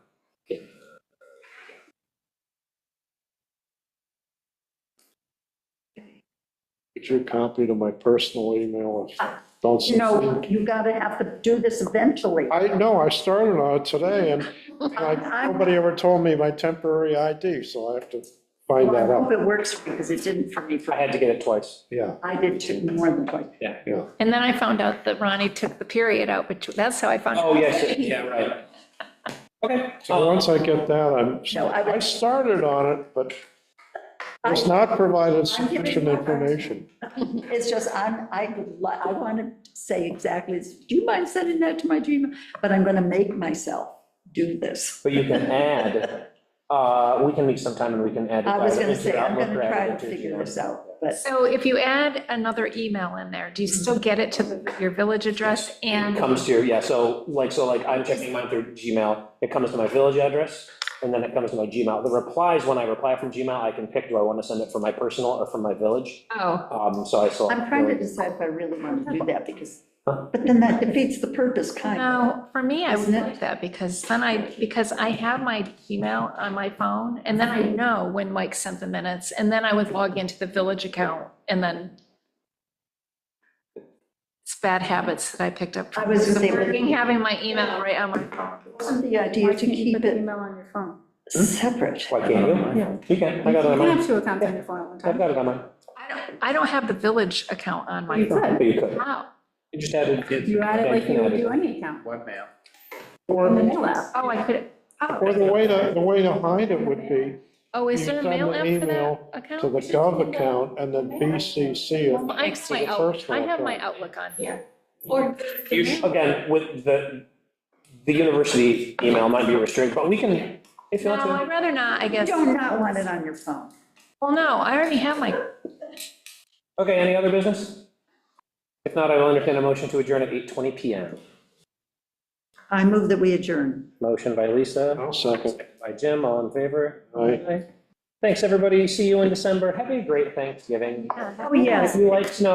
Get your copy to my personal email if don't. You know, you gotta have to do this eventually. I know, I started on it today and like, nobody ever told me my temporary ID, so I have to find Well, I that hope out. it works because it didn't for me. I had to get it twice. Yeah, I did too, more than twice. Yeah. yeah. And then I found out that Ronnie took the period out, but that's how I found out. Oh, yes, yeah, right. Okay. So once I get that, No, I would- I started on it, but it's not provided sufficient information. It's just, I want to say exactly, do you mind sending that to my Gmail? But I'm gonna make myself do this. But you can add, we can meet sometime and we can add. it I was either gonna into say, your I'm Outlook gonna or add try it to into your figure Gmail. this out, but So if you add another email in there, do you still get it to your village address It and? comes to your, yeah, so like I'm checking mine through Gmail, it comes to my village address, and then it comes to my Gmail. The replies, when I reply from Gmail, I can pick, do I want to send it from my personal or from my village? Oh, So I select. I'm trying to decide if I really want to do that because, but then that defeats the purpose, kind of. no, for me, I would Isn't it? like that because then because I have my Gmail on my phone and then I know when Mike sent the minutes and then I would log into the village account and then it's bad habits that I picked up. I was gonna say, but- Working, having my email right on my phone. Wasn't the idea Why to can't you keep put the it email on your phone? separate? Why can't you? Yeah. You can, I You got it on can mine. have two accounts on your phone at one I've time. got it on mine. I don't have the village account on my You phone. But you could. Wow. You just added. You add it like you would do any account. Webmail. In the mail app. Oh, I could, Or oh, the way to hide it would be oh, is you there a send mail an app for that email account? to the Gov account and then BCC Well, it I to have my the Outlook, personal I have my account. Outlook on here. Or. Again, with the university email might be restricted, but we can, if you No, want I'd to. rather not, I You guess. do not want it on your phone. Well, no, I already have my, Okay, any other business? If not, I will entertain a motion to adjourn at 8:20 PM. I move that we adjourn. Motion by Lisa, I'll second. second by Jim, all in favor? Aye. Thanks, everybody. See you in December. Have a great Thanksgiving. Oh, yes. If you like snow,